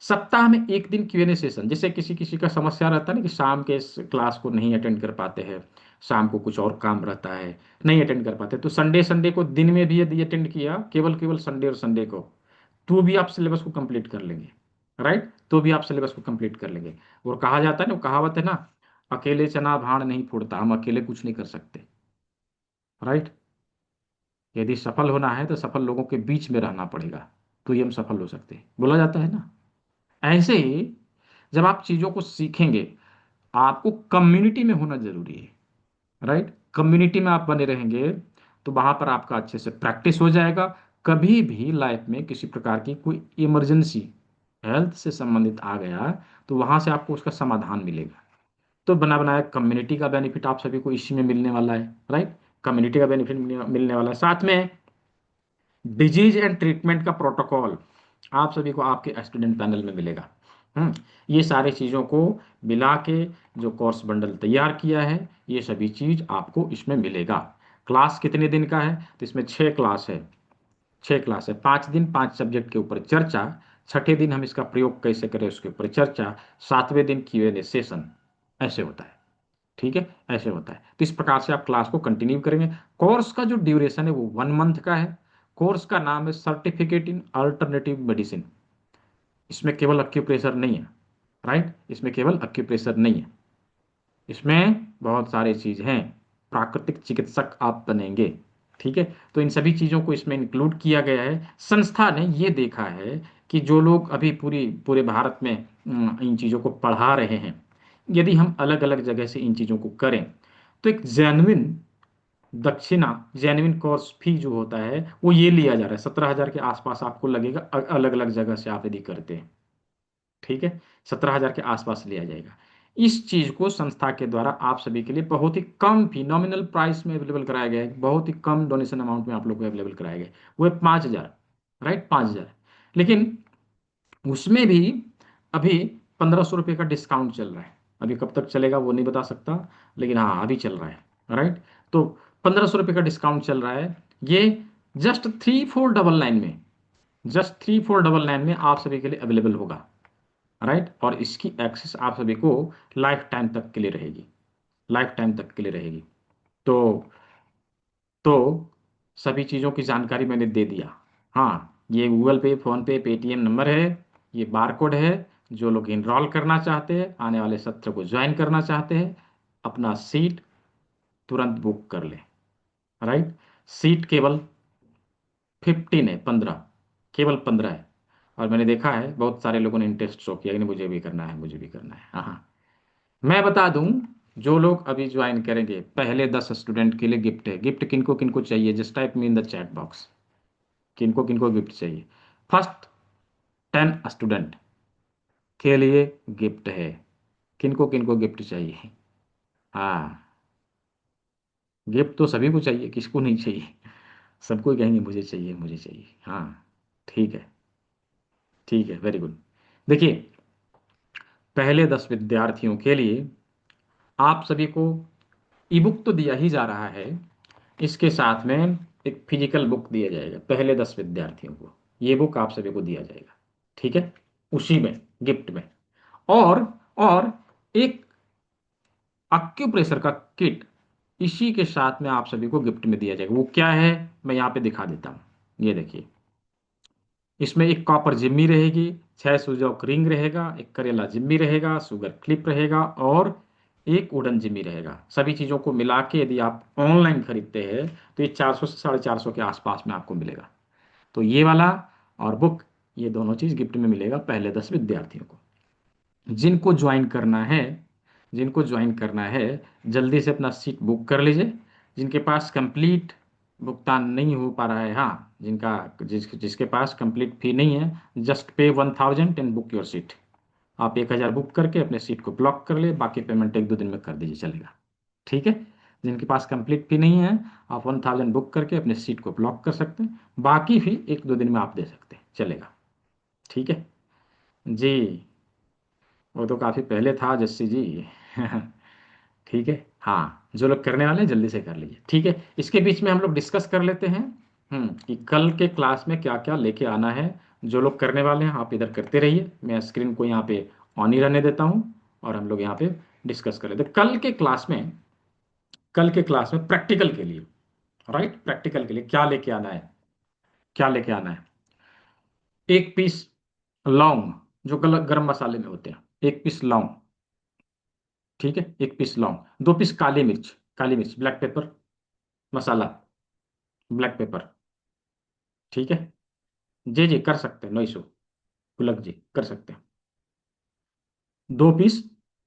S2: सप्ताह में एक दिन Q&A सेशन, जैसे किसी किसी का समस्या रहता है ना कि शाम के इस क्लास को नहीं अटेंड कर पाते हैं, शाम को कुछ और काम रहता है, नहीं अटेंड कर पाते, तो संडे संडे को दिन में भी यदि अटेंड किया, केवल केवल संडे और संडे को, तो भी आप सिलेबस को कंप्लीट कर लेंगे। राइट? तो भी आप सिलेबस को कंप्लीट कर लेंगे। और कहा जाता है ना, वो कहावत है ना, अकेले चना भाण नहीं फोड़ता, हम अकेले कुछ नहीं कर सकते। राइट? यदि सफल होना है तो सफल लोगों के बीच में रहना पड़ेगा, तो ही हम सफल हो सकते हैं, बोला जाता है ना। ऐसे ही जब आप चीजों को सीखेंगे, आपको कम्युनिटी में होना जरूरी है। राइट? कम्युनिटी में आप बने रहेंगे, तो वहां पर आपका अच्छे से प्रैक्टिस हो जाएगा, कभी भी लाइफ में किसी प्रकार की कोई इमरजेंसी हेल्थ से संबंधित आ गया तो वहां से आपको उसका समाधान मिलेगा। तो बना बनाया कम्युनिटी का बेनिफिट आप सभी को इसी में मिलने वाला है, राइट। कम्युनिटी का बेनिफिट मिलने वाला है, साथ में डिजीज एंड ट्रीटमेंट का प्रोटोकॉल आप सभी को आपके स्टूडेंट पैनल में मिलेगा। ये सारी चीज़ों को मिला के जो कोर्स बंडल तैयार किया है, ये सभी चीज़ आपको इसमें मिलेगा। क्लास कितने दिन का है? तो इसमें 6 क्लास है। 6 क्लास है, 5 दिन 5 सब्जेक्ट के ऊपर चर्चा। छठे दिन हम इसका प्रयोग कैसे करें उसके ऊपर चर्चा। सातवें दिन Q&A सेशन। ऐसे होता है, ठीक है, ऐसे होता है। तो इस प्रकार से आप क्लास को कंटिन्यू करेंगे। कोर्स का जो ड्यूरेशन है वो 1 मंथ का है। कोर्स का नाम है सर्टिफिकेट इन अल्टरनेटिव मेडिसिन। इसमें केवल अक्यूप्रेशर नहीं है, राइट, इसमें केवल अक्यूप्रेशर नहीं है, इसमें बहुत सारे चीज हैं। प्राकृतिक चिकित्सक आप बनेंगे, ठीक है। तो इन सभी चीजों को इसमें इंक्लूड किया गया है। संस्था ने ये देखा है कि जो लोग अभी पूरी पूरे भारत में इन चीजों को पढ़ा रहे हैं, यदि हम अलग अलग जगह से इन चीजों को करें तो एक जेन्युइन दक्षिणा, जेन्युइन कोर्स फी जो होता है वो ये लिया जा रहा है, 17,000 के आसपास आपको लगेगा अलग अलग जगह से आप यदि करते हैं, ठीक है। 17,000 के आसपास लिया जाएगा। इस चीज को संस्था के द्वारा आप सभी के लिए बहुत ही कम फी, नॉमिनल प्राइस में अवेलेबल कराया गया है। बहुत ही कम डोनेशन अमाउंट में आप लोग को अवेलेबल कराया गया है। वो है 5,000, राइट, 5,000। लेकिन उसमें भी अभी 1,500 रुपये का डिस्काउंट चल रहा है। अभी कब तक चलेगा वो नहीं बता सकता, लेकिन हाँ अभी चल रहा है, राइट। तो 1,500 रुपये का डिस्काउंट चल रहा है। ये जस्ट 3,499 में, जस्ट 3,499 में आप सभी के लिए अवेलेबल होगा, राइट। और इसकी एक्सेस आप सभी को लाइफ टाइम तक के लिए रहेगी, लाइफ टाइम तक के लिए रहेगी। तो तो सभी चीज़ों की जानकारी मैंने दे दिया। हाँ, ये गूगल पे, फोन पे, पेटीएम नंबर है, ये बार कोड है। जो लोग इनरोल करना चाहते हैं, आने वाले सत्र को ज्वाइन करना चाहते हैं, अपना सीट तुरंत बुक कर लें, राइट। सीट केवल 15 है, 15, केवल 15 है। और मैंने देखा है बहुत सारे लोगों ने इंटरेस्ट शो किया कि नहीं मुझे भी करना है, मुझे भी करना है। हाँ हाँ, मैं बता दूं, जो लोग अभी ज्वाइन करेंगे पहले 10 स्टूडेंट के लिए गिफ्ट है। गिफ्ट किनको किनको चाहिए, just type me in the chat box, किनको किनको गिफ्ट चाहिए। फर्स्ट 10 स्टूडेंट के लिए गिफ्ट है। किनको किनको गिफ्ट चाहिए? हाँ, गिफ्ट तो सभी को चाहिए, किसको नहीं चाहिए? सबको ही कहेंगे मुझे चाहिए, मुझे चाहिए। हाँ, ठीक है, ठीक है, वेरी गुड। देखिए, पहले 10 विद्यार्थियों के लिए आप सभी को ई बुक तो दिया ही जा रहा है, इसके साथ में एक फिजिकल बुक दिया जाएगा पहले 10 विद्यार्थियों को। ये बुक आप सभी को दिया जाएगा, ठीक है, उसी में, गिफ्ट में। और और एक एक्यूप्रेशर का किट इसी के साथ में आप सभी को गिफ्ट में दिया जाएगा। वो क्या है, मैं यहाँ पे दिखा देता हूँ। ये देखिए, इसमें एक कॉपर जिम्मी रहेगी, 6 सुजॉक रिंग रहेगा, एक करेला जिम्मी रहेगा, सुगर क्लिप रहेगा और एक वुडन जिम्मी रहेगा। सभी चीज़ों को मिला के यदि आप ऑनलाइन खरीदते हैं तो ये 400 से 450 के आसपास में आपको मिलेगा। तो ये वाला और बुक, ये दोनों चीज़ गिफ्ट में मिलेगा पहले 10 विद्यार्थियों को। जिनको ज्वाइन करना है, जिनको ज्वाइन करना है, जल्दी से अपना सीट बुक कर लीजिए। जिनके पास कंप्लीट भुगतान नहीं हो पा रहा है, हाँ, जिसके पास कंप्लीट फी नहीं है, जस्ट पे 1,000 एंड बुक योर सीट। आप 1,000 बुक करके अपने सीट को ब्लॉक कर ले, बाकी पेमेंट 1-2 दिन में कर दीजिए, चलेगा, ठीक है। जिनके पास कंप्लीट फी नहीं है, आप 1,000 बुक करके अपने सीट को ब्लॉक कर सकते हैं, बाकी फी 1-2 दिन में आप दे सकते हैं, चलेगा, ठीक है जी। वो तो काफ़ी पहले था जस्सी जी। ठीक है, हाँ, जो लोग करने वाले हैं जल्दी से कर लीजिए, ठीक है। इसके बीच में हम लोग डिस्कस कर लेते हैं कि कल के क्लास में क्या क्या लेके आना है। जो लोग करने वाले हैं आप इधर करते रहिए, मैं स्क्रीन को यहाँ पे ऑन ही रहने देता हूँ और हम लोग यहाँ पे डिस्कस कर लेते हैं कल के क्लास में। कल के क्लास में प्रैक्टिकल के लिए, राइट, प्रैक्टिकल के लिए क्या लेके आना है, क्या लेके आना है? 1 पीस लौंग, जो गरम मसाले में होते हैं, 1 पीस लौंग, ठीक है, 1 पीस लौंग, 2 पीस काली मिर्च, काली मिर्च, ब्लैक पेपर मसाला, ब्लैक पेपर, ठीक है। जी जी कर सकते हैं, नो इशू, पुलक जी कर सकते हैं। 2 पीस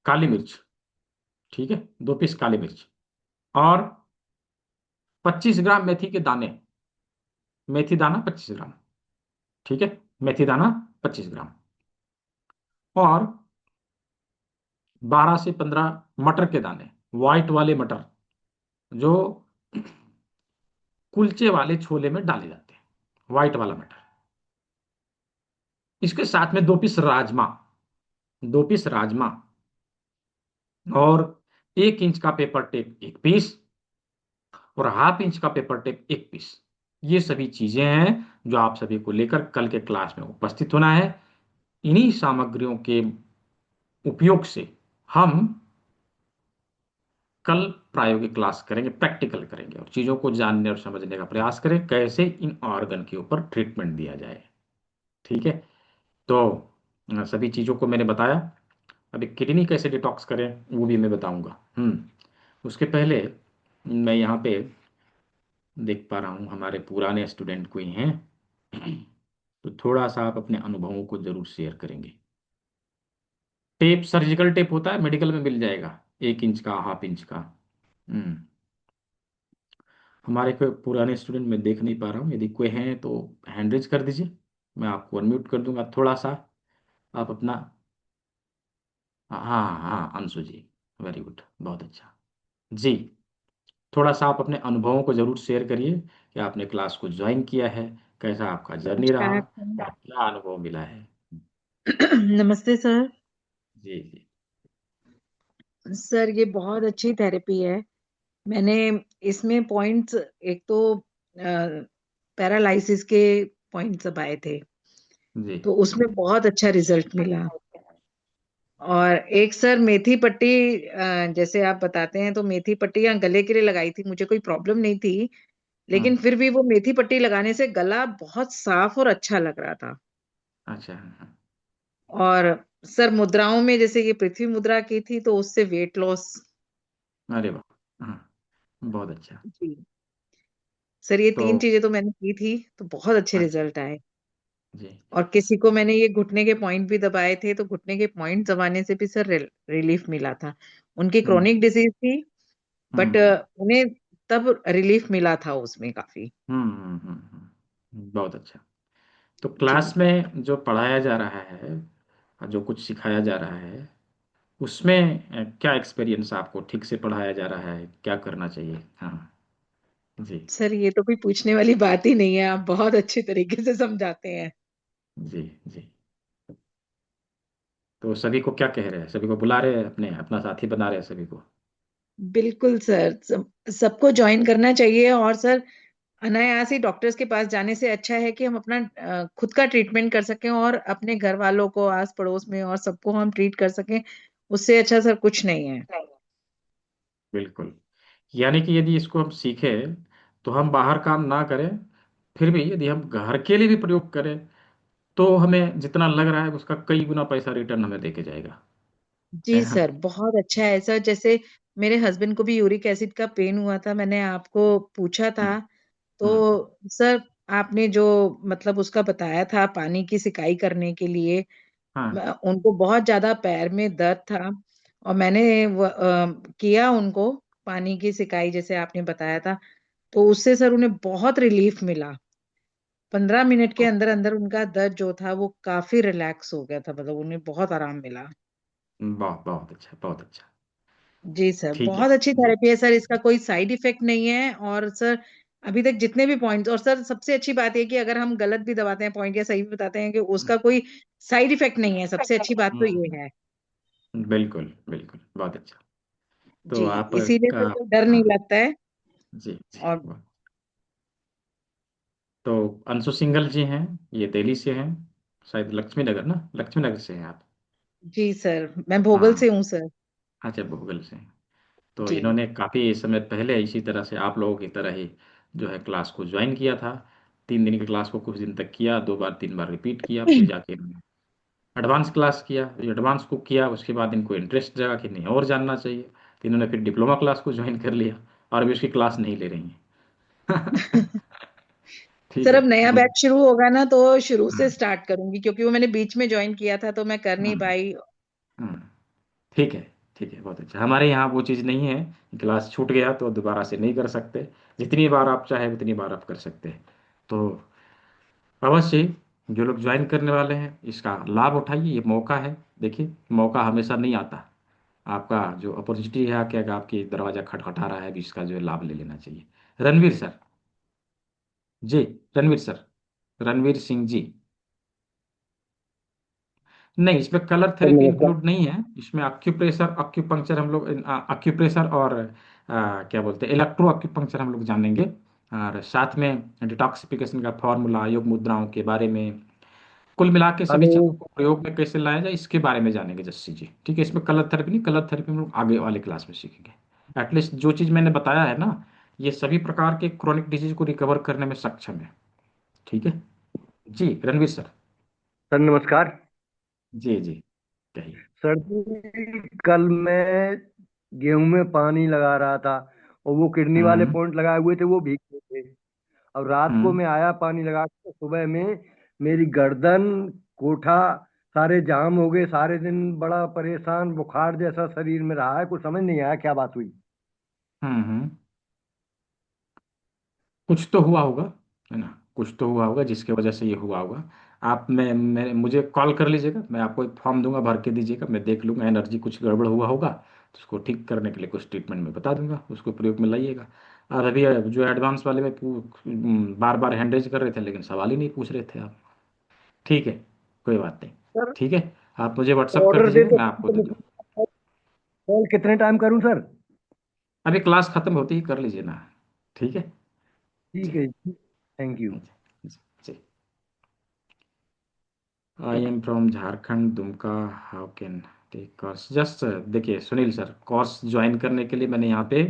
S2: काली मिर्च, ठीक है, 2 पीस काली मिर्च और 25 ग्राम मेथी के दाने, मेथी दाना 25 ग्राम। ठीक है, मेथी दाना 25 ग्राम। और 12 से 15 मटर के दाने, व्हाइट वाले मटर, जो कुलचे वाले छोले में डाले जाते हैं, व्हाइट वाला मटर। इसके साथ में 2 पीस राजमा, 2 पीस राजमा। और 1 इंच का पेपर टेप 1 पीस, और हाफ इंच का पेपर टेप 1 पीस। ये सभी चीजें हैं जो आप सभी को लेकर कल के क्लास में उपस्थित होना है। इन्हीं सामग्रियों के उपयोग से हम कल प्रायोगिक क्लास करेंगे, प्रैक्टिकल करेंगे, और चीजों को जानने और समझने का प्रयास करें कैसे इन ऑर्गन के ऊपर ट्रीटमेंट दिया जाए। ठीक है, तो सभी चीजों को मैंने बताया। अभी किडनी कैसे डिटॉक्स करें वो भी मैं बताऊंगा। उसके पहले मैं यहाँ पे देख पा रहा हूँ हमारे पुराने स्टूडेंट कोई हैं, तो थोड़ा सा आप अपने अनुभवों को जरूर शेयर करेंगे। टेप, सर्जिकल टेप होता है, मेडिकल में मिल जाएगा, 1 इंच का, हाफ इंच का। हम्म हमारे कोई पुराने स्टूडेंट मैं देख नहीं पा रहा हूँ, यदि कोई हैं तो हैंड रेज कर दीजिए, मैं आपको अनम्यूट कर दूंगा थोड़ा सा। आप अपना, हाँ हाँ अंशु जी, वेरी गुड, बहुत अच्छा जी। थोड़ा सा आप अपने अनुभवों को जरूर शेयर करिए कि आपने क्लास को ज्वाइन किया है, कैसा आपका जर्नी रहा,
S1: नमस्कार
S2: और क्या अनुभव मिला है।
S1: नमस्ते सर।
S2: जी जी।
S1: सर ये बहुत अच्छी थेरेपी है। मैंने इसमें पॉइंट्स, एक तो पैरालिसिस के पॉइंट्स सब आए थे,
S2: जी
S1: तो उसमें बहुत अच्छा रिजल्ट मिला। और एक सर मेथी पट्टी, जैसे आप बताते हैं, तो मेथी पट्टी यहाँ गले के लिए लगाई थी, मुझे कोई प्रॉब्लम नहीं थी,
S2: हम्म
S1: लेकिन फिर भी वो मेथी पट्टी लगाने से गला बहुत साफ और अच्छा लग रहा था।
S2: अच्छा, हाँ।
S1: और सर मुद्राओं में, जैसे ये पृथ्वी मुद्रा की थी, तो उससे वेट लॉस।
S2: अरे वाह, हाँ, बहुत अच्छा।
S1: जी सर, ये
S2: तो
S1: 3 चीजें तो मैंने की थी, तो बहुत अच्छे
S2: अच्छा
S1: रिजल्ट आए।
S2: जी।
S1: और किसी को मैंने ये घुटने के पॉइंट भी दबाए थे, तो घुटने के पॉइंट दबाने से भी सर रिलीफ मिला था। उनकी
S2: हम्म
S1: क्रोनिक डिजीज थी, बट
S2: हम्म
S1: उन्हें तब रिलीफ मिला था उसमें काफी।
S2: बहुत अच्छा। तो
S1: जी
S2: क्लास में जो पढ़ाया जा रहा है, जो कुछ सिखाया जा रहा है, उसमें क्या एक्सपीरियंस, आपको ठीक से पढ़ाया जा रहा है, क्या करना चाहिए? हाँ जी।
S1: सर, ये तो कोई पूछने वाली बात ही नहीं है, आप बहुत अच्छे तरीके से समझाते हैं।
S2: जी जी। तो सभी को क्या कह रहे हैं, सभी को बुला रहे हैं, अपने अपना साथी बना रहे हैं सभी को?
S1: बिल्कुल सर, सबको ज्वाइन करना चाहिए। और सर, अनायास ही डॉक्टर्स के पास जाने से अच्छा है कि हम अपना खुद का ट्रीटमेंट कर सकें, और अपने घर वालों को, आस पड़ोस में और सबको हम ट्रीट कर सकें। उससे अच्छा सर कुछ नहीं है।
S2: बिल्कुल। यानी कि यदि इसको हम सीखें तो हम बाहर काम ना करें, फिर भी यदि हम घर के लिए भी प्रयोग करें तो हमें जितना लग रहा है उसका कई गुना पैसा रिटर्न हमें देके जाएगा, है
S1: जी
S2: ना?
S1: सर, बहुत अच्छा है सर। जैसे मेरे हस्बैंड को भी यूरिक एसिड का पेन हुआ था, मैंने आपको पूछा था,
S2: हम्म हम्म
S1: तो सर आपने जो मतलब उसका बताया था पानी की सिकाई करने के लिए,
S2: हाँ।
S1: उनको बहुत ज्यादा पैर में दर्द था, और मैंने किया उनको पानी की सिकाई जैसे आपने बताया था, तो उससे सर उन्हें बहुत रिलीफ मिला। 15 मिनट के अंदर अंदर उनका दर्द जो था वो काफी रिलैक्स हो गया था, मतलब उन्हें बहुत आराम मिला।
S2: बहुत बहुत अच्छा, बहुत अच्छा।
S1: जी सर,
S2: ठीक है
S1: बहुत अच्छी
S2: जी।
S1: थेरेपी है सर, इसका कोई साइड इफेक्ट नहीं है। और सर अभी तक जितने भी पॉइंट्स, और सर सबसे अच्छी बात है कि अगर हम गलत भी दबाते हैं पॉइंट या सही भी बताते हैं, कि उसका कोई साइड इफेक्ट नहीं है। सबसे अच्छी बात तो ये है।
S2: बिल्कुल बिल्कुल, बहुत अच्छा। तो
S1: जी,
S2: आप
S1: इसीलिए
S2: का,
S1: सर कोई डर नहीं
S2: हाँ
S1: लगता है।
S2: जी जी,
S1: और
S2: तो अंशु सिंगल जी हैं, ये दिल्ली से हैं, शायद लक्ष्मी नगर ना, लक्ष्मी नगर से हैं आप?
S1: जी सर, मैं भोगल
S2: हाँ,
S1: से हूँ सर।
S2: अच्छा, भूगल से हैं। तो
S1: जी
S2: इन्होंने काफ़ी समय पहले इसी तरह से आप लोगों की तरह ही जो है क्लास को ज्वाइन किया था। 3 दिन की क्लास को कुछ दिन तक किया, 2 बार 3 बार रिपीट किया, फिर जाके इन्होंने एडवांस क्लास किया। एडवांस को किया उसके बाद इनको इंटरेस्ट जगा कि नहीं और जानना चाहिए, तो इन्होंने फिर डिप्लोमा क्लास को ज्वाइन कर लिया, और अभी उसकी क्लास नहीं ले रही हैं। ठीक
S1: सर,
S2: है,
S1: अब नया
S2: बहुत।
S1: बैच शुरू होगा ना, तो शुरू से
S2: हाँ
S1: स्टार्ट करूंगी, क्योंकि वो मैंने बीच में ज्वाइन किया था तो मैं कर नहीं
S2: हाँ
S1: पाई।
S2: हाँ, ठीक है, ठीक है, बहुत अच्छा। हमारे यहाँ वो चीज़ नहीं है, क्लास छूट गया तो दोबारा से नहीं कर सकते, जितनी बार आप चाहे उतनी बार आप कर सकते हैं। तो अवश्य जो लोग ज्वाइन करने वाले हैं इसका लाभ उठाइए, ये मौका है। देखिए, मौका हमेशा नहीं आता। आपका जो अपॉर्चुनिटी है आके अगर आपकी दरवाजा खटखटा रहा है, भी इसका जो है लाभ ले लेना चाहिए। रणवीर सर। जी। रणवीर सर। रणवीर सिंह जी। नहीं, इसमें कलर
S3: सर
S2: थेरेपी
S3: नमस्कार।
S2: इंक्लूड नहीं है। इसमें अक्यूप्रेशर अक्यूपंक्चर हम लोग अक्यूप्रेशर और क्या बोलते हैं, इलेक्ट्रो अक्यूपंक्चर हम लोग जानेंगे। और साथ में डिटॉक्सिफिकेशन का फॉर्मूला, योग मुद्राओं के बारे में, कुल मिला के सभी
S3: हेलो।
S2: चीजों को प्रयोग में कैसे लाया जाए इसके बारे में जानेंगे जस्सी जी। ठीक है, इसमें कलर थेरेपी नहीं, कलर थेरेपी हम लोग आगे वाले क्लास में सीखेंगे। एटलीस्ट जो चीज मैंने बताया है ना, ये सभी प्रकार के क्रोनिक डिजीज को रिकवर करने में सक्षम है। ठीक है। जी रणवीर सर।
S3: सर नमस्कार।
S2: जी जी, कहिए।
S3: सर जी कल मैं गेहूं में पानी लगा रहा था और वो किडनी वाले
S2: हम्म।
S3: पॉइंट लगाए हुए थे, वो भीग गए थे। अब रात को
S2: हम्म।
S3: मैं आया पानी लगा के, सुबह में मेरी गर्दन, कोठा सारे जाम हो गए। सारे दिन बड़ा परेशान, बुखार जैसा शरीर में रहा है, कुछ समझ नहीं आया क्या बात हुई।
S2: हम्म। कुछ तो हुआ होगा, है ना? कुछ तो हुआ होगा जिसकी वजह से ये हुआ होगा। आप मैं मुझे कॉल कर लीजिएगा, मैं आपको एक फॉर्म दूंगा, भर के दीजिएगा, मैं देख लूंगा एनर्जी कुछ गड़बड़ हुआ होगा तो उसको ठीक करने के लिए कुछ ट्रीटमेंट में बता दूंगा, उसको प्रयोग में लाइएगा। और अभी जो एडवांस वाले में बार बार हैंड रेज कर रहे थे लेकिन सवाल ही नहीं पूछ रहे थे आप। ठीक है, कोई बात नहीं।
S3: सर
S2: ठीक है, आप मुझे व्हाट्सअप कर
S3: ऑर्डर दे
S2: दीजिएगा,
S3: दो
S2: मैं आपको दे दूँगा।
S3: तो। कॉल कितने टाइम करूं सर?
S2: अभी क्लास खत्म होती ही कर लीजिए ना। ठीक है।
S3: ठीक
S2: जी
S3: है, थैंक यू।
S2: जी जी जी। I am from Jharkhand, Dumka. How can take course? जस्ट देखिए सुनील सर, कोर्स ज्वाइन करने के लिए मैंने यहाँ पे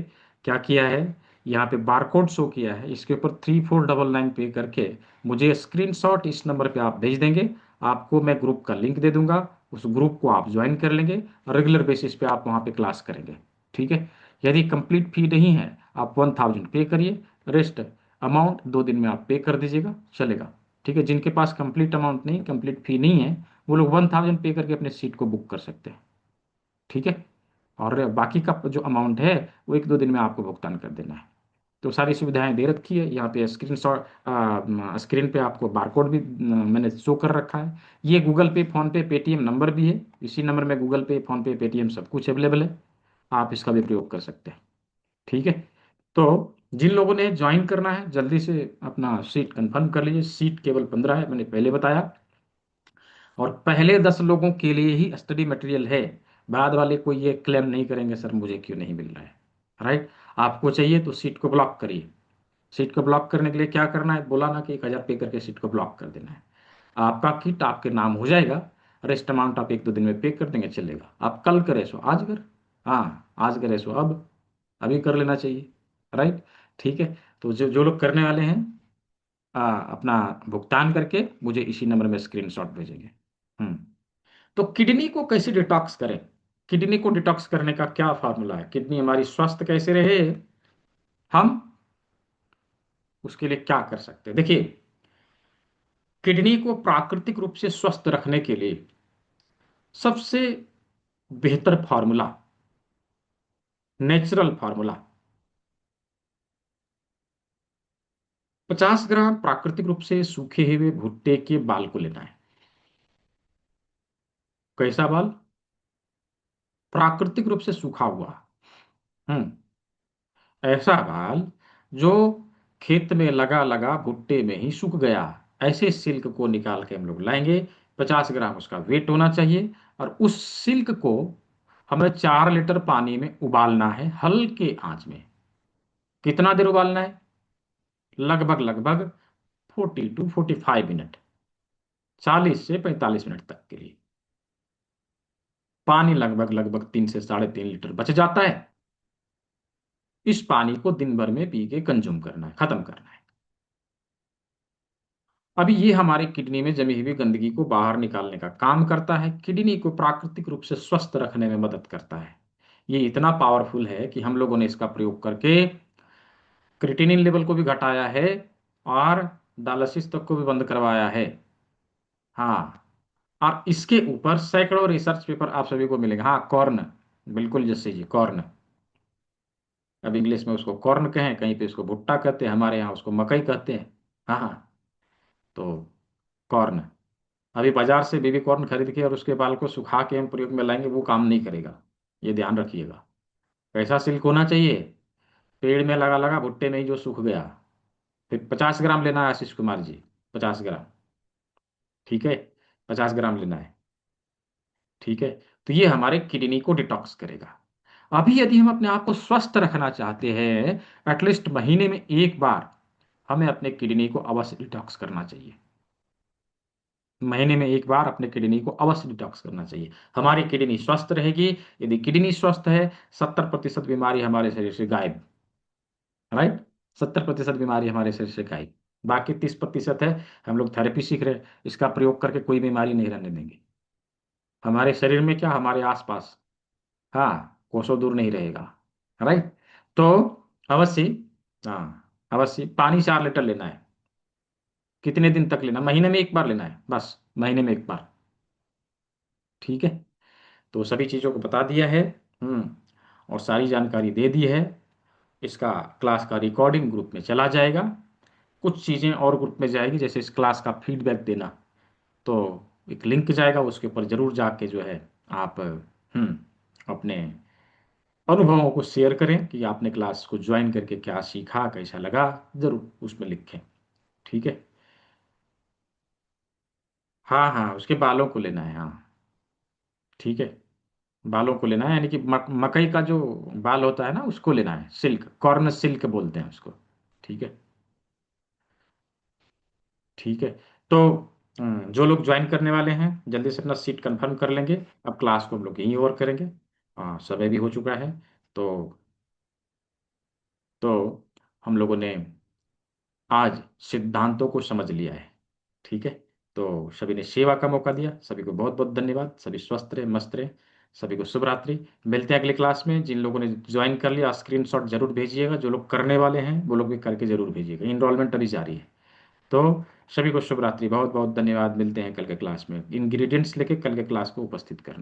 S2: क्या किया है, यहाँ पे बारकोड शो किया है, इसके ऊपर 3499 पे करके मुझे स्क्रीनशॉट इस नंबर पे आप भेज देंगे। आपको मैं ग्रुप का लिंक दे दूंगा, उस ग्रुप को आप ज्वाइन कर लेंगे और रेगुलर बेसिस पे आप वहाँ पे क्लास करेंगे। ठीक है। यदि कंप्लीट फी नहीं है, आप 1000 पे करिए, रेस्ट अमाउंट 2 दिन में आप पे कर दीजिएगा, चलेगा। ठीक है, जिनके पास कंप्लीट अमाउंट नहीं, कंप्लीट फी नहीं है, वो लोग 1000 पे करके अपने सीट को बुक कर सकते हैं। ठीक है। और बाकी का जो अमाउंट है वो 1-2 दिन में आपको भुगतान कर देना है। तो सारी सुविधाएं दे रखी है यहाँ पे, स्क्रीन शॉट स्क्रीन पे आपको बारकोड भी मैंने शो कर रखा है। ये गूगल पे, फोन पे, पेटीएम नंबर भी है, इसी नंबर में गूगल पे, फोन पे, पेटीएम सब कुछ अवेलेबल है, आप इसका भी प्रयोग कर सकते हैं। ठीक है। तो जिन लोगों ने ज्वाइन करना है जल्दी से अपना सीट कंफर्म कर लीजिए, सीट केवल 15 है, मैंने पहले बताया। और पहले 10 लोगों के लिए ही स्टडी मटेरियल है, बाद वाले कोई ये क्लेम नहीं करेंगे सर मुझे क्यों नहीं मिल रहा है। राइट। आपको चाहिए तो सीट को ब्लॉक करिए। सीट को ब्लॉक करने के लिए क्या करना है, बोला ना कि 1000 पे करके सीट को ब्लॉक कर देना है। आपका किट आपके नाम हो जाएगा, रेस्ट अमाउंट आप 1-2 दिन में पे कर देंगे, चलेगा। आप कल करें सो आज कर, हाँ आज करें सो अब, अभी कर लेना चाहिए। राइट। ठीक है। तो जो जो लोग करने वाले हैं अपना भुगतान करके मुझे इसी नंबर में स्क्रीनशॉट भेजेंगे। हम्म। तो किडनी को कैसे डिटॉक्स करें? किडनी को डिटॉक्स करने का क्या फार्मूला है, किडनी हमारी स्वस्थ कैसे रहे, हम उसके लिए क्या कर सकते हैं? देखिए, किडनी को प्राकृतिक रूप से स्वस्थ रखने के लिए सबसे बेहतर फार्मूला, नेचुरल फार्मूला, 50 ग्राम प्राकृतिक रूप से सूखे हुए भुट्टे के बाल को लेना है। कैसा बाल? प्राकृतिक रूप से सूखा हुआ। हम्म। ऐसा बाल जो खेत में लगा लगा भुट्टे में ही सूख गया, ऐसे सिल्क को निकाल के हम लोग लाएंगे। 50 ग्राम उसका वेट होना चाहिए। और उस सिल्क को हमें 4 लीटर पानी में उबालना है, हल्के आंच में। कितना देर उबालना है? लगभग लगभग 40 to 45 मिनट, 40 से 45 मिनट तक के लिए। पानी लगभग लगभग 3 से 3.5 लीटर बच जाता है। इस पानी को दिन भर में पी के कंज्यूम करना है, खत्म करना है। अभी ये हमारे किडनी में जमी हुई गंदगी को बाहर निकालने का काम करता है, किडनी को प्राकृतिक रूप से स्वस्थ रखने में मदद करता है। ये इतना पावरफुल है कि हम लोगों ने इसका प्रयोग करके क्रिएटिनिन लेवल को भी घटाया है और डायलिसिस तक को भी बंद करवाया है। हाँ। और इसके ऊपर सैकड़ों रिसर्च पेपर आप सभी को मिलेंगे। हाँ, कॉर्न, बिल्कुल जैसे जी कॉर्न। अब इंग्लिश में उसको कॉर्न कहें, कहीं पे उसको भुट्टा कहते हैं, हमारे यहाँ उसको मकई कहते हैं। हाँ हाँ। तो कॉर्न, अभी बाजार से बेबी कॉर्न खरीद के और उसके बाल को सुखा के हम प्रयोग में लाएंगे, वो काम नहीं करेगा, ये ध्यान रखिएगा। कैसा सिल्क होना चाहिए? पेड़ में लगा लगा भुट्टे में ही जो सूख गया। फिर 50 ग्राम लेना है आशीष कुमार जी, 50 ग्राम। ठीक है, 50 ग्राम लेना है। ठीक है, तो ये हमारे किडनी को डिटॉक्स करेगा। अभी यदि हम अपने आप को स्वस्थ रखना चाहते हैं, एटलीस्ट महीने में एक बार हमें अपने किडनी को अवश्य डिटॉक्स करना चाहिए। महीने में एक बार अपने किडनी को अवश्य डिटॉक्स करना चाहिए। हमारी किडनी स्वस्थ रहेगी। यदि किडनी स्वस्थ है, 70% बीमारी हमारे शरीर से गायब। राइट, 70% बीमारी हमारे शरीर से गायब। बाकी 30% है, हम लोग थेरेपी सीख रहे हैं, इसका प्रयोग करके कोई बीमारी नहीं रहने देंगे हमारे शरीर में, क्या हमारे आसपास। हाँ, कोसों दूर नहीं रहेगा। राइट, तो अवश्य, हाँ अवश्य पानी 4 लीटर लेना है। कितने दिन तक लेना? महीने में एक बार लेना है, बस महीने में एक बार। ठीक है, तो सभी चीज़ों को बता दिया है। और सारी जानकारी दे दी है। इसका क्लास का रिकॉर्डिंग ग्रुप में चला जाएगा। कुछ चीज़ें और ग्रुप में जाएगी, जैसे इस क्लास का फीडबैक देना, तो एक लिंक जाएगा, उसके ऊपर जरूर जाके जो है आप अपने अनुभवों को शेयर करें कि आपने क्लास को ज्वाइन करके क्या सीखा, कैसा लगा, जरूर उसमें लिखें। ठीक है, हाँ हाँ, उसके बालों को लेना है, हाँ। ठीक है, बालों को लेना है, यानी कि मकई का जो बाल होता है ना, उसको लेना है, सिल्क, कॉर्न सिल्क बोलते हैं उसको। ठीक है, ठीक है, तो जो लोग ज्वाइन करने वाले हैं जल्दी से अपना सीट कंफर्म कर लेंगे। अब क्लास को हम लोग यहीं ओवर करेंगे, समय भी हो चुका है। तो तो हम लोगों ने आज सिद्धांतों को समझ लिया है। ठीक है, तो सभी ने सेवा का मौका दिया, सभी को बहुत बहुत धन्यवाद। सभी स्वस्थ रहे, मस्त रहे। सभी को शुभ रात्रि। मिलते हैं अगले क्लास में। जिन लोगों ने ज्वाइन कर लिया, स्क्रीनशॉट जरूर भेजिएगा। जो लोग करने वाले हैं वो लोग भी करके जरूर भेजिएगा, इनरोलमेंट अभी जारी है। तो सभी को शुभ रात्रि, बहुत बहुत धन्यवाद। मिलते हैं कल के क्लास में। इंग्रेडिएंट्स लेके कल के क्लास को उपस्थित करना।